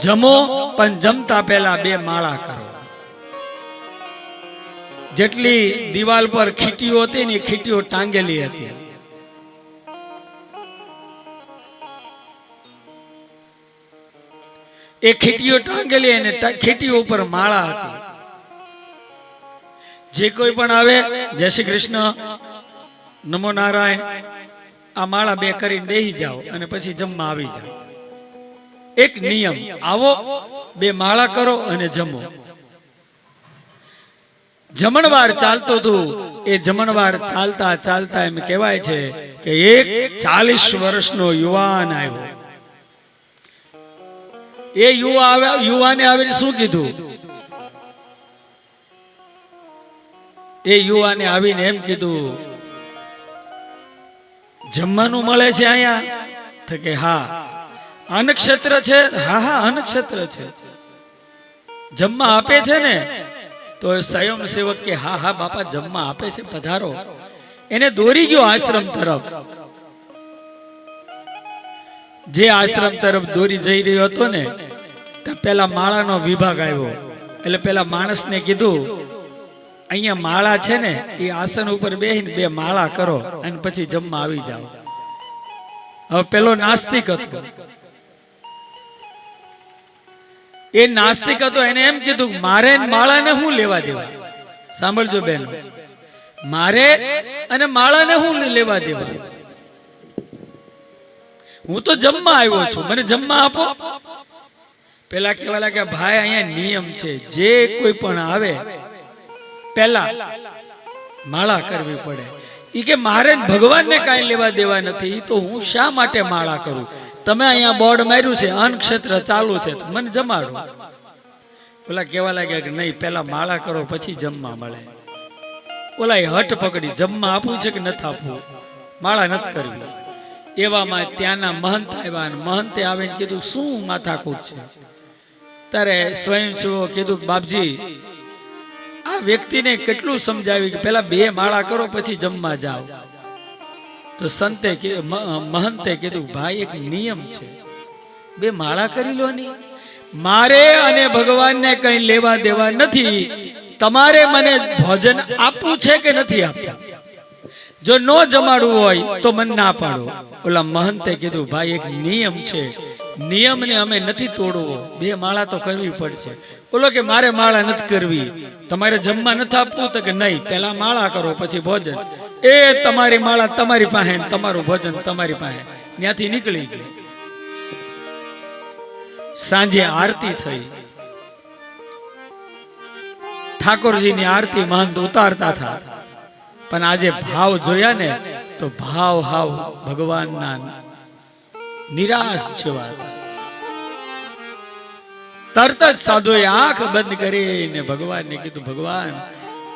જમો, પણ જમતા પહેલા 2 માળા કરો. જેટલી દિવાલ પર ખીટીઓ હતી ને, ખીટીઓ ટાંગેલી હતી. એ ખીટીઓ ટાંગેલી અને ખીટીઓ ઉપર માળા હતી. જે કોઈ પણ આવે, જય શ્રી કૃષ્ણ, નમો નારાયણ, આ માળા 2 કરીને બેસી જાઓ અને પછી જમવા આવી જાઓ. એક નિયમ, આવો 2 માળા કરો અને જમો. જમણવાર ચાલતો હતું. એ જમણવાર ચાલતા ચાલતા એમ કહેવાય છે કે એક 40 વર્ષનો યુવાન આવ્યો. એ યુવાને આવીને શું કીધું? એ યુવાને આવીને એમ કીધું, જમવાનું મળે છે અહીંયા? તો કે હા. અન્નક્ષેત્ર છે? હા હા, અન્નક્ષેત્ર છે. જમવા આપે છે ને? તો સ્વયંસેવક કે હા હા બાપા, જમવા આપે છે, પધારો. એને દોરી ગયો આશ્રમ તરફ. જે આશ્રમ તરફ દોરી જઈ રહ્યો હતો ને, ત્યાં પેલા માળાનો વિભાગ આવ્યો. એટલે પેલા માણસને કીધું, અહીંયા માળા છે ને, એ આસન ઉપર બેસીને 2 માળા કરો અને પછી જમવા આવી જાઓ. હવે પેલો નાસ્તિક હતો. એ નાસ્તિક હતો. એને એમ કીધું, મારે માળાને શું લેવા દેવા? સાંભળજો બેન, મારે અને માળાને શું લેવા દેવા? હું તો જમવા આવ્યો છું, મને જમવા આપો. પેલા કહેવા લાગ્યા, ભાઈ અહીંયા નિયમ છે, જે કોઈ પણ આવે પેલા માળા કરવી પડે. ઈ કે મારે ભગવાનને કાંઈ લેવા દેવા નથી, તો હું શા માટે માળા કરું? તમે અહીંયા બોર્ડ માર્યું છે, અન્નક્ષેત્ર ચાલુ છે, મને જમાડો. ઓલા કહેવા લાગ્યા કે નહીં, પેલા માળા કરો પછી જમવા મળે. ઓલા એ હટ પકડી, જમવા આપવું છે કે નથી આપવું? માળા નથી કરવી. એવામાં ત્યાંના મહંત આવ્યા. મહંતે આવીને કીધું, શું માથાકૂટ છે? ત્યારે સ્વયંસેવકો કીધું, બાપજી, આ વ્યક્તિને કેટલું સમજાવ્યું કે પેલા 2 માળા કરો પછી જમવા જાઓ. તો સંતે મહંતે કીધું, ભાઈ એક નિયમ છે, 2 માળા કરી લો ની. મારે અને ભગવાનને કઈ લેવા દેવા નથી. તમારે મને ભોજન આપવું છે કે નથી આપવું? જો ન જમાડવું હોય તો મને ના પાડો. ઓલા મહંતે કીધું, ભાઈ એક નિયમ છે, નિયમને અમે નથી તોડવો, 2 માળા તો કરવી પડશે. બોલો કે મારે માળા નથી કરવી, તમારે જમવા નથી આપવું? તો કે નહીં, પેલા માળા કરો પછી ભોજન. એ તમારી માળા તમારી પાસે, તમારું ભોજન તમારી પાસે. ત્યાંથી નીકળી ગયો. સાંજે આરતી થઈ. ઠાકોરજીની આરતી મહંત ઉતારતા હતા. પણ આજે ભાવ જોયા ને, તો ભાવ હાવ ભગવાનના નિરાશ જેવા હતા. તરત જ સાધુએ આંખ બંધ કરીને ભગવાનને કીધું, ભગવાન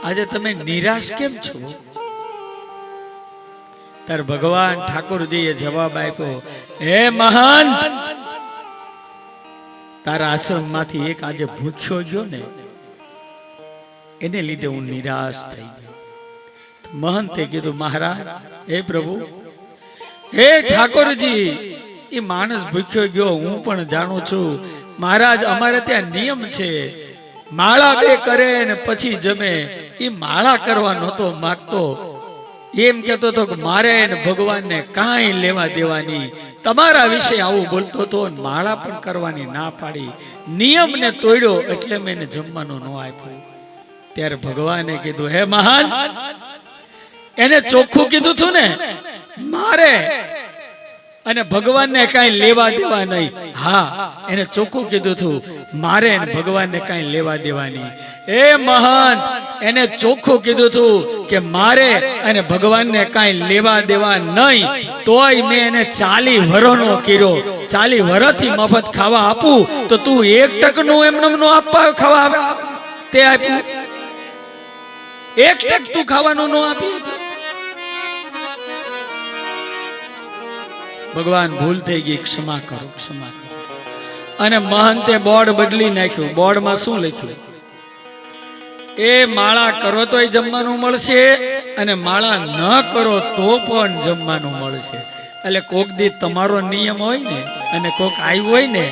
આજે તમે નિરાશ કેમ છો? ત્યારે ભગવાન ઠાકોરજીએ જવાબ આપ્યો, હે મહંત, તારા આશ્રમ માંથી એક આજે ભૂખ્યો ગયો ને, એને લીધે હું નિરાશ થઈ ગયો. મહંતે કીધું, મહારાજ, હે પ્રભુ, હે ઠાકોરજી, એ માણસ ભૂખ્યો ગયો હું પણ જાણું છું. મહારાજ, અમારે ત્યાં નિયમ છે, માળા 2 કરે ને પછી જમે. એ માળા કરવા નહોતો માંગતો, એમ કહેતો હતો કે મારે ને ભગવાનને કાંઈ લેવા દેવાની. તમારા વિશે આવું બોલતો હતો, માળા પણ કરવાની ના પાડી, નિયમને તોડ્યો, એટલે મેં એને જમવાનું ન આપ્યું. ત્યારે ભગવાને કીધું, હે મહાન, એને ચોખ્ખું કીધું હતું ને, મારે અને ભગવાનને કાંઈ લેવા દેવા નહીં. હા, એને ચોખ્ખું કીધું હતું, મારે ભગવાનને કાંઈ લેવા દેવા નહીં. એ મહંત એને ચોખ્ખું કીધું હતું કે મારે અને ભગવાનને કાંઈ લેવા દેવા નહીં. તોય મેં એને 40 વર્ષનો કર્યો. 40 વર્ષથી મફત ખાવા આપું તો તું 1% એમને આપવા ખાવા તે આપ્યું? 1% તું ખાવાનું ન આપી? ભગવાન ભૂલ થઈ ગઈ, ક્ષમા કરો, ક્ષમા કરો. અને મહંતે બોર્ડ બદલી નાખ્યું. બોર્ડમાં શું લખ્યું? એ માળા કરો તોય જમવાનું મળશે અને માળા ન કરો તો પણ જમવાનું મળશે. એટલે કોક દી તમારો નિયમ હોય ને અને કોક આવ્યું હોય ને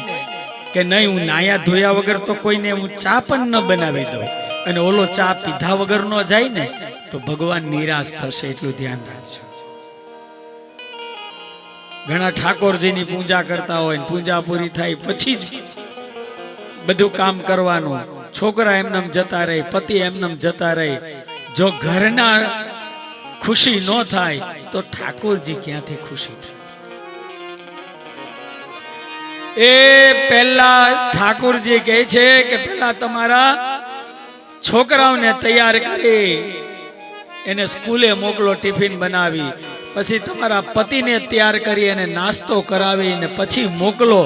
કે નહીં, હું નાયા ધોયા વગર તો કોઈને હું ચા પણ ન બનાવી દઉં, અને ઓલો ચા પીધા વગર નો જાય ને તો ભગવાન નિરાશ થશે. એટલું ધ્યાન રાખજો. ઘણા ઠાકોરજીની પૂજા કરતા હોય, પૂજા પૂરી થાય પછી જ બધું કામ કરવાનું. છોકરા એમનેમ જતા રહે, પતિ એમનેમ જતા રહે. જો ઘરના ખુશી ન થાય તો ઠાકોરજી ક્યાંથી ખુશી થાય? એ પહેલા ઠાકોરજી કહે છે કે પહેલા તમારા છોકરાઓને તૈયાર કરી એને સ્કૂલે મોકલો, ટિફિન બનાવી. પછી તમારા પતિને તૈયાર કરી અને નાસ્તો કરાવી ને પછી મોકલો.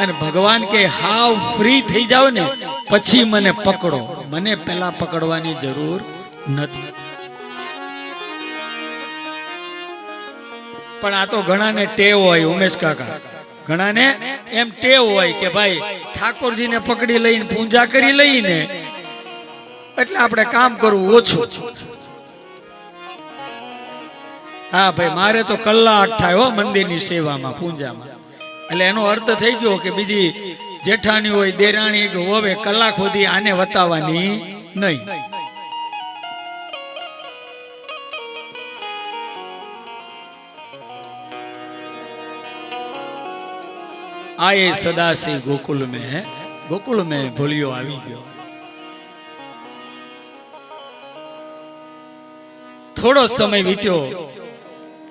અને ભગવાન કે હાવ ફ્રી થઈ જાવ ને પછી મને પકડો, મને પહેલા પકડવાની જરૂર નથી. પણ આ તો ઘણાને ટેવ હોય, ઉમેશ કાકા, ઘણાને એમ ટેવ હોય કે ભાઈ ઠાકોરજીને પકડી લઈને પૂજા કરી લઈને એટલે આપણે કામ કરવું ઓછું. હા ભાઈ, મારે તો કલાક થાય હો મંદિરની સેવામાં, પૂજામાં. એટલે એનો અર્થ થઈ ગયો કે બીજી જેઠાણી હોય, દેરાણી કે હોવે, કલાક સુધી આને વતાવવાની નહીં. आए सदा से गोकुल में है, गोकुल में भोलियो આવી ગયો. થોડો સમય વીત્યો,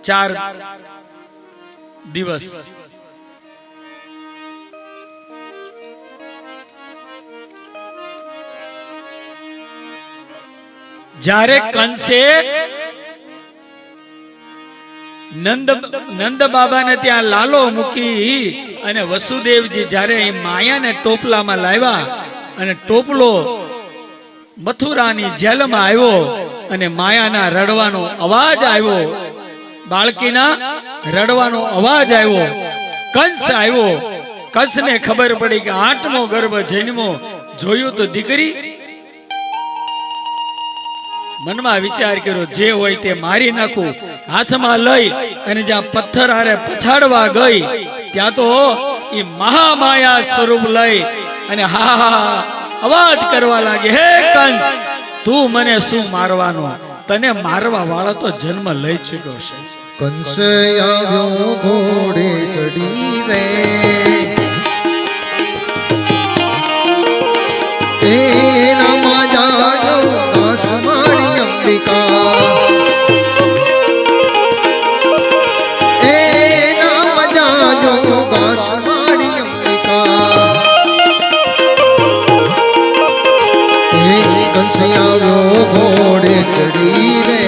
4 દિવસ. જ્યારે કંસે નંદ બાબાને ત્યાં લાલો મૂકી અને વસુદેવજી જ્યારે માયાને ટોપલામાં લાવ્યા અને ટોપલો મથુરાની જેલમાં આવ્યો અને માયાના રડવાનો અવાજ આવ્યો, બાળકીના રડવાનો અવાજ આવ્યો, કંસ આવ્યો. કંસને ખબર પડી કે 8મો ગર્ભ જન્મો. જોયું તો દીકરી. મનમાં વિચાર કર્યો જે હોય તે મારી નાખું. હાથમાં લઈ અને જ્યાં પથ્થર આરે પછાડવા ગઈ ત્યાં તો એ મહામાયા સ્વરૂપ લઈ અને હા હા અવાજ કરવા લાગે, હે કંસ, તું મને શું મારવાનો? તને મારવા વાળો તો જન્મ લઈ ચૂક્યો છે. કંસ આવ્યો ઘોડે ચડી રે, એના માજા દાસ મારી અંબિકા, એના મજા જો દાસ મારી અંબિકા. એ કંસ આવ્યો ઘોડે ચડી રે,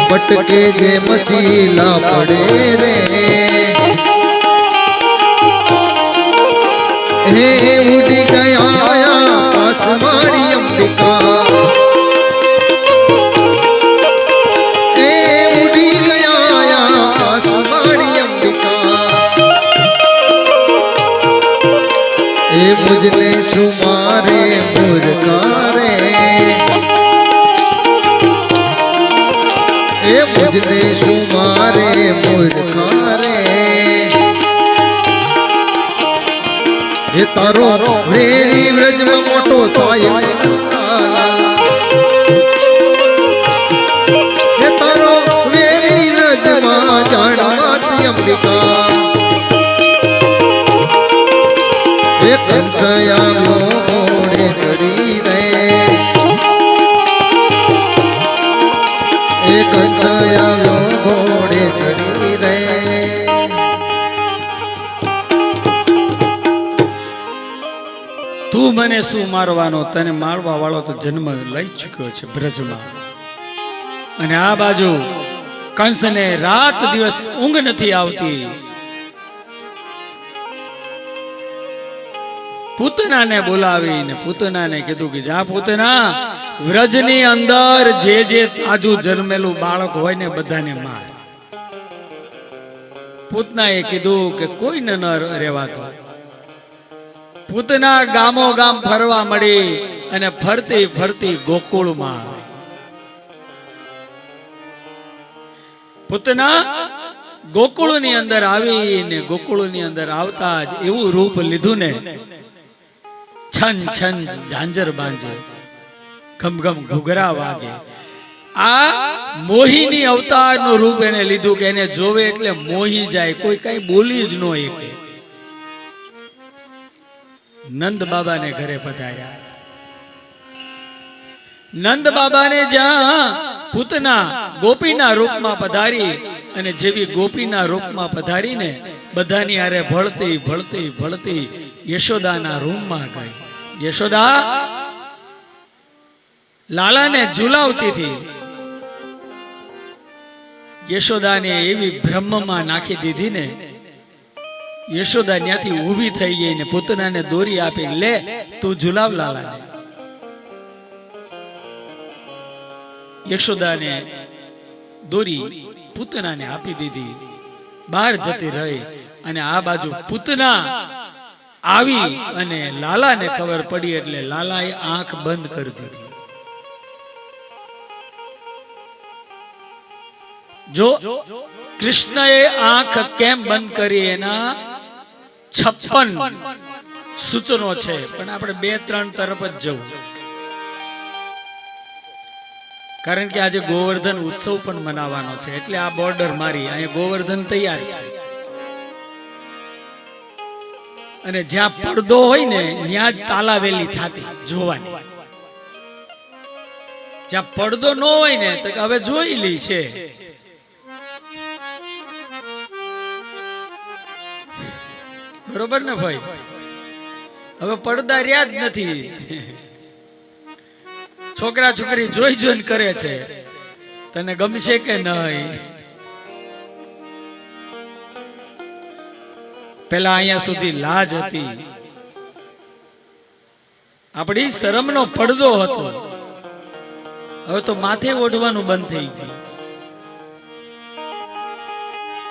पटके जे मसीला पड़े रे, हे उड़ गया आसमानी अंबिका, हे उड़ गया आसमानी अंबिका. हे मुझने सुमारे मुरकारे, मुझने सुमारे मुरखारे. ये तारो वेरी व्रज में मोटो थाय, ये तारो वेरी व्रज में जान माती अंबिका. ये कंसया घोड़े चढ़ी रे, कंस મારવાનો, તને મારવા વાળો તો જન્મ લઈ ચૂક્યો છે બ્રજમાં. અને આ બાજુ કંસને રાત દિવસ ઊંઘ નથી આવતી. પૂતનાને બોલાવીને પૂતનાને કીધું કે જા પૂતના, વ્રજની અંદર જે તાજુ જન્મેલું બાળક હોય ને બધાને માર. પૂતનાએ કીધું કે કોઈને ન રહેવા દો. પૂતના ગામો ગામ ફરવા મળી અને ફરતી ફરતી ગોકુળમાં આવી. પૂતના ગોકુળની અંદર આવીને ગોકુળની અંદર આવતા જ એવું રૂપ લીધું ને, છન છન ઝાંઝર બાંજે, ઘમ ઘમ ઘુઘરા વાગે. આ મોહિની અવતારનું રૂપ એને લીધું કે એને જોવે એટલે મોહી જાય, કોઈ કઈ બોલી જ ન શકે. નંદ બાબાને ઘરે પધાર્યા. નંદ બાબાને જ્યાં પૂતના ગોપીના રૂપમાં પધારી અને જેવી ગોપીના રૂપમાં પધારીને બધાની હારે ભળતી ભળતી ભળતી યશોદાના રૂમમાં ગઈ. યશોદા લાલાને ઝુલાવતી હતી. યશોદાને એવી બ્રહ્મમાં નાખી દીધી ને, યશોદા ત્યાંથી ઊભી થઈ ગઈ ને પૂતનાને દોરી આપી, લે તું ઝુલાવ લાલાને. યશોદાને દોરી પૂતનાને આપી દીધી, બહાર જતી રહી. અને આ બાજુ પૂતના આવી અને લાલાને ખબર પડી એટલે લાલાએ આંખ બંધ કરી દીધી. જો કૃષ્ણએ આંખ કેમ બંધ કરી એના 56 સૂચનો છે, પણ આપણે 2-3 તરફ જ જવું, કારણ કે આજે ગોવર્ધન ઉત્સવ પણ મનાવવાનો છે. એટલે આ બોર્ડર મારી અહીંયા ગોવર્ધન તૈયાર છે. અને જ્યાં પડદો હોય ને ત્યાં જ તાલાવેલી થતી જોવાની. જ્યાં પડદો ન હોય ને તો હવે જોઈ લી છે. બરોબર ને ભાઈ? હવે પડદા રહ્યા જ નથી. છોકરા છોકરી જોઈ જોઈને કરે છે. તને ગમશે કે નહીં? પેલા અહીંયા સુધી લાજ હતી, આપણી શરમનો પડદો હતો. હવે તો માથે ઓઢવાનું બંધ થઈ ગયું,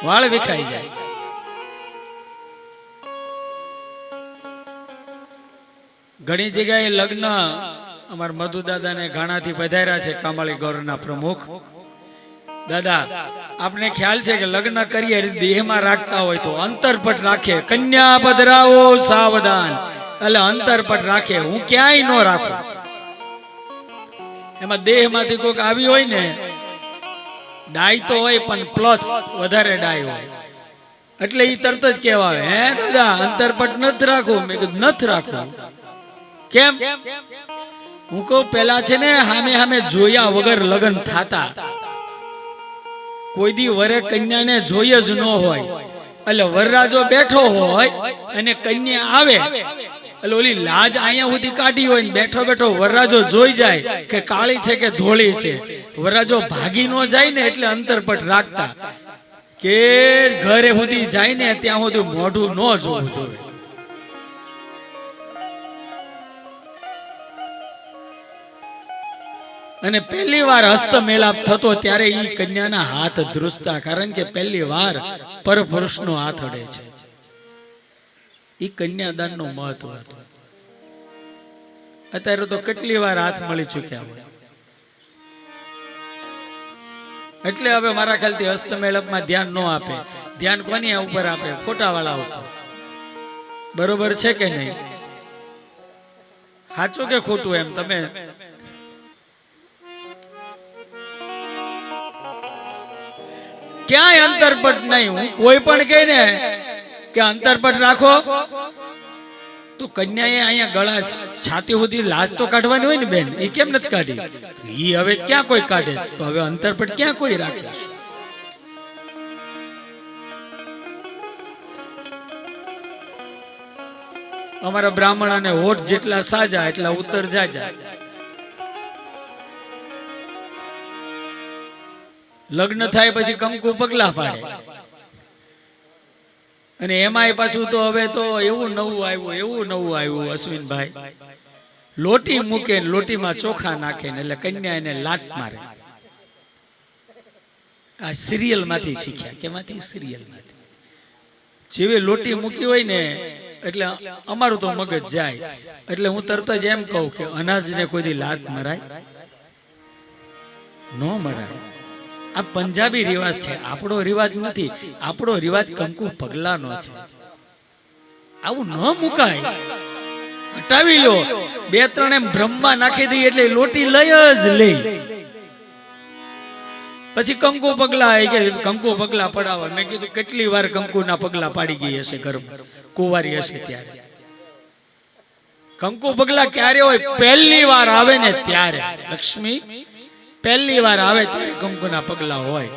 વાળ વિખાઈ જાય. ઘણી જગ્યાએ લગ્ન અમારા મધુ દાદાને ઘાણાથી પધાર્યા છે, કામાળી ગૌરના પ્રમુખ દાદા. આપને ખ્યાલ છે કે લગ્ન કરીએ દેહમાં રાખતા હોય તો અંતરપટ રાખે, કન્યા પધરાવો સાવધાન, એટલે અંતરપટ રાખે. હું ક્યાંય ન રાખું. એમાં દેહમાંથી કોઈક આવી હોય ને, ડાય તો હોય પણ પ્લસ વધારે ડાય હોય, એટલે એ તરત જ કહેવાય, હે દાદા અંતરપટ નથી રાખવું. મેં કીધું નથી રાખવું. કેમ? હું કહું પેલા છે ને હામે હામે જોયા વગર લગ્ન થાતા. કોઈ દી વરે કન્યાને જોઈએ જ ન હોય, એટલે વરરાજો બેઠો હોય અને કન્યા આવે એટલે ઓલી લાજ અહીંયા સુધી કાઢી હોય ને બેઠો બેઠો વરરાજો જોઈ જાય કે કાળી છે કે ધોળી છે. વરરાજો ભાગી ન જાય ને એટલે અંતરપટ રાખતા કે ઘરે સુધી જાય ને ત્યાં સુધી મોઢું ન જોવું જોઈએ. અને પહેલી વાર હસ્તમેળાપ થતો ત્યારે ઈ કન્યાના હાથ ધ્રુજતા, કારણ કે પહેલી વાર પરપુરુષનો હાથ અડે છે. ઈ કન્યાદાનનું મહત્વ હતું. અત્યારે તો કેટલી વાર હાથ મળી ચૂક્યા હોય. એટલે હવે મારા ખ્યાલથી હસ્તમેળાપમાં ધ્યાન ન આપે. ધ્યાન કોની ઉપર આપે? ફોટાવાળા ઉપર. બરોબર છે કે નહીં? સાચું કે ખોટું? એમ તમે ક્યાંય અંતરપટ નહીં. હું કોઈ પણ કહે ને કે અંતરપટ રાખો તો કન્યાએ અહીંયા ગળા છાતી સુધી લાજ તો કાઢવાની હોય ને બેન, એ કેમ નથી કાઢી? ઈ હવે ક્યાં કોઈ કાઢે? તો હવે અંતરપટ ક્યાં કોઈ રાખે? અમારા બ્રાહ્મણ અને હોઠ જેટલા સાજા એટલા ઉત્તર જાજા. લગ્ન થાય પછી કંકુ પગલા પાડે, અને એમાંય પાછું તો હવે તો એવું નવું આવ્યું અશ્વિનભાઈ, લોટી મૂકે ને લોટીમાં ચોખા નાખે ને એટલે કન્યા એને લાત મારે. આ સિરિયલ માંથી શીખ્યા. કેમાંથી? સિરિયલ માંથી. જેવી લોટી મૂકી હોય ને એટલે અમારું તો મગજ જાય. એટલે હું તરત જ એમ કહું કે અનાજને કોઈ દી લાત મરાય નો મરાય. આ પંજાબી રિવાજ છે, આપણો રિવાજ નથી. આપણો રિવાજ કંકુ પગલાનો છે. આવું ન મુકાય, હટાવી લો. 2-3 એમ બ્રહ્મા નાખી દઈએ એટલે લોટી લઈ જ લે. પછી કંકુ પગલા આવી કે કંકુ પગલા પડાવવા. મેં કીધું કેટલી વાર કંકુના પગલા પાડી ગઈ હશે ઘરમાં, કુંવારી હશે ત્યારે. કંકુ પગલા ક્યારે હોય? પહેલી વાર આવે ને ત્યારે. લક્ષ્મી પહેલી વાર આવે ત્યારે કંકુના પગલા હોય.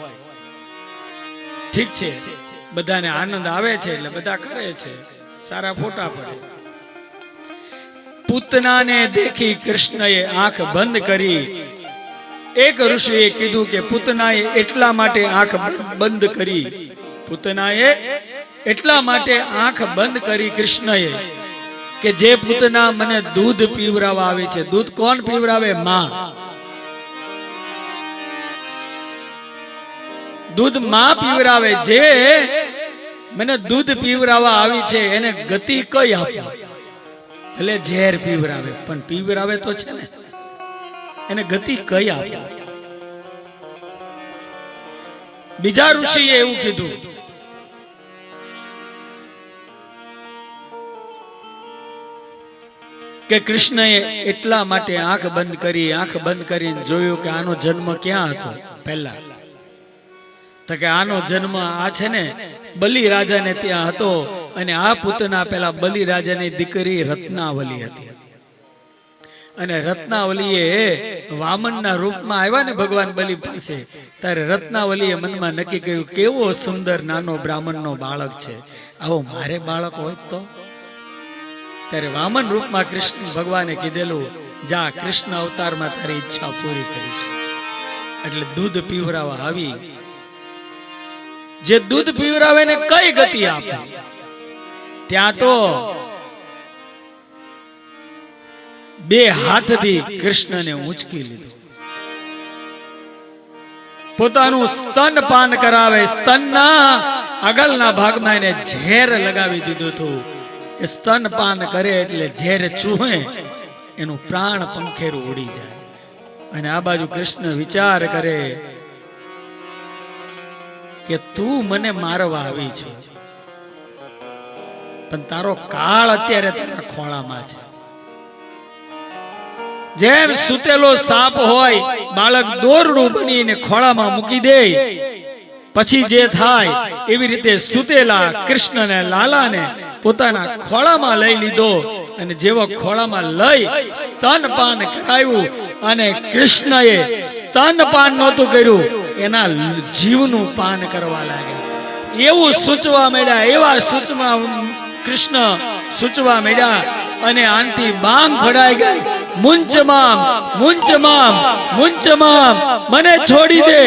ઠીક છે, બધાને આનંદ આવે છે એટલે બધા કરે છે, સારા ફોટા પડે. પૂતનાને દેખી કૃષ્ણએ આંખ બંધ કરી. એક ઋષિએ કીધું કે પૂતનાએ એટલા માટે આંખ બંધ કરી. પૂતનાએ એટલા માટે આંખ બંધ કરી કૃષ્ણએ કે જે પૂતના મને દૂધ પીવરાવા આવે છે. દૂધ કોણ પીવરાવે? માં. દૂધ માં પીવરાવે. જે મને દૂધ પીવરાવા આવી છે એને ગતિ કઈ આપે? ભલે ઝેર પીવરાવે પણ પીવરાવે તો છે ને, એને ગતિ કઈ આપે? બીજા ઋષિએ એવું કીધું કે કૃષ્ણએ એટલા માટે આંખ બંધ કરી. આંખ બંધ કરીને જોયું કે આનો જન્મ ક્યાં હતો પહેલા. તો કે આનો જન્મ આ છે ને બલિ રાજાને ત્યાં હતો. અને આ પૂતના પેલા બલિ રાજાની દીકરી રત્નાવલી હતી. અને રત્નાવલીએ વામનના રૂપમાં આવ્યા ને ભગવાન બલિ પાસે, ત્યારે રત્નાવલીએ મનમાં નક્કી કર્યું કેવો સુંદર નાનો બ્રાહ્મણનો બાળક છે, આવો મારે બાળક હોય તો. ત્યારે વામન રૂપમાં કૃષ્ણ ભગવાને કીધેલું જા કૃષ્ણ અવતારમાં તારી ઈચ્છા પૂરી કરીશ. એટલે દૂધ પીવરાવા આવી. જે દૂધ પીવરાવે ને કઈ ગતિ આપે? ત્યાં તો 2 હાથથી કૃષ્ણને ઊંચકી લીધું. પોતાનું સ્તન પાન કરાવે. સ્તનના આગળના ભાગમાં એને ઝેર લગાવી દીધું હતું કે સ્તન પાન કરે એટલે ઝેર ચૂહે એનું પ્રાણ પંખેરું ઉડી જાય. અને આ બાજુ કૃષ્ણ વિચાર કરે કે તું મને મારવા આવી છે, પણ તારો કાળ અત્યારે તારા ખોળામાં છે. જેમ સૂતેલો સાપ હોય, બાળક દોરડું બનીને ખોળામાં મૂકી દે પછી જે થાય, એવી રીતે સૂતેલા કૃષ્ણને લાલાને પોતાના ખોળામાં લઈ લીધો. અને જેવો ખોળામાં લઈ સ્તનપાન કરાયું. અને કૃષ્ણએ સ્તનપાન નહોતું કર્યું, એના જીવનું પાન કરવા લાગ્યા. એવું સૂચવા માંડ્યા, એવા સૂચવા કૃષ્ણ સૂચવા માંડ્યા. અને આનથી બાંગ ફડાઈ ગઈ. મુંચમામ મુંચમામ મુંચમામ, મને છોડી દે,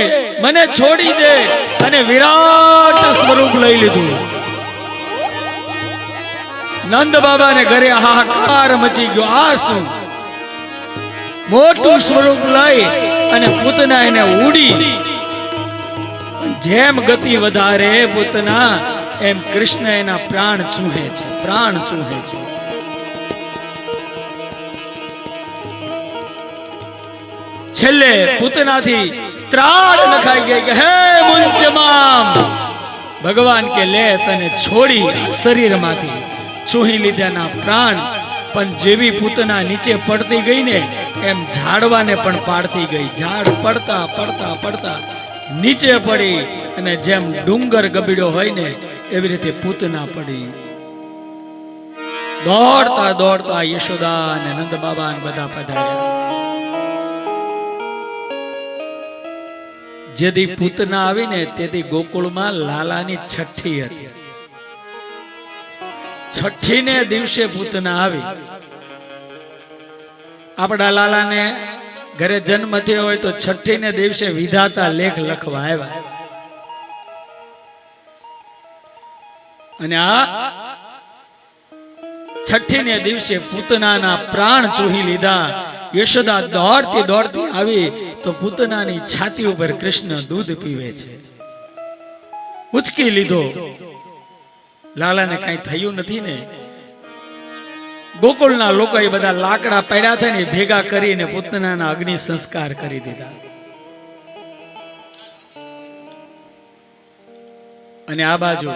મને છોડી દે. અને વિરાટ સ્વરૂપ લઈ લીધું. નંદ બાબાને ઘરે હાહાકાર મચી ગયો. આ શું? મોટું સ્વરૂપ લઈ અને પૂતના એને ઉડી. જેમ ગતિ વધારે પૂતના એમ કૃષ્ણ એના પ્રાણ ચૂહે છે, પ્રાણ ચૂહે છે. છેલ્લે પૂતનાથી ત્રાળ નખાઈ ગઈ કે હે મુંચમામ, ભગવાન કે લે તને છોડી શરીરમાંથી ચૂહી લીધાના પ્રાણ. પણ જેવી પૂતના નીચે પડતી ગઈ ને એમ ઝાડવાને પણ પાડતી ગઈ. ઝાડ પડતા પડતા પડતા નીચે પડી. અને જેમ ડુંગર ગબડ્યો હોય ને એવી રીતે પૂતના પડી. દોડતા દોડતા યશોદા અને નંદ બાબા બધા પધાર્યા. જેથી પૂતના આવી ને તેથી ગોકુળમાં લાલાની છઠ્ઠી હતી. 6 છઠ્ઠી ને દિવસે પૂતના આવી. આપણા લાલાને ઘરે જન્મ થયો હોય તો છઠ્ઠી ને દિવસે વિધાતા લેખ લખવા આવ્યા. અને આ છઠ્ઠી ને દિવસે પૂતનાના પ્રાણ ચોહી લીધા. યશોદા દોડતી દોડતી આવી તો પૂતનાની છાતી ઉપર કૃષ્ણ દૂધ પીવે છે. ઉચકી લીધો. લાલાને કઈ થયું નથી ને. ગોકુળના લોકોએ બધા લાકડા પડ્યા હતા ને ભેગા કરીને પૂતનાના અગ્નિ સંસ્કાર કરી દીધા. અને આ બાજુ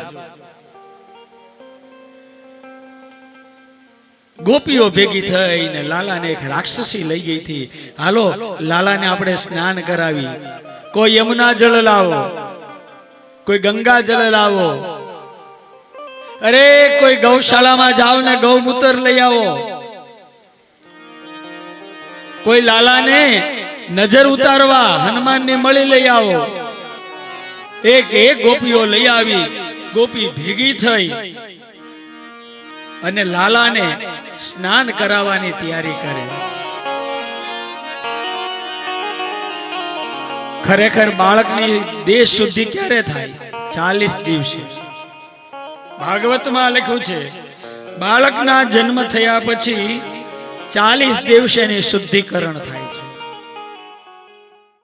ગોપીઓ ભેગી થઈને લાલાને એક રાક્ષસી લઈ ગઈ હતી. હાલો લાલાને આપણે સ્નાન કરાવી. કોઈ યમુના જળ લાવો, કોઈ ગંગા જળ લાવો, અરે કોઈ ગૌશાળામાં જાઓ ને ગૌમૂત્ર લઈ આવો, કોઈ લાલાને નજર ઉતારવા હનુમાનને મળી લઈ આવો. એક એક ગોપીઓ લઈ આવી. ગોપી ભેગી થઈ અને લાલાને સ્નાન કરાવવાની તૈયારી કરે. ખરેખર બાળકની દેહ શુદ્ધિ ક્યારે થાય? 40 દિવસે. ભાગવતમાં લખ્યું છે બાળકના જન્મ થયા પછી 40 દિવસે એની શુદ્ધિકરણ થાય છે.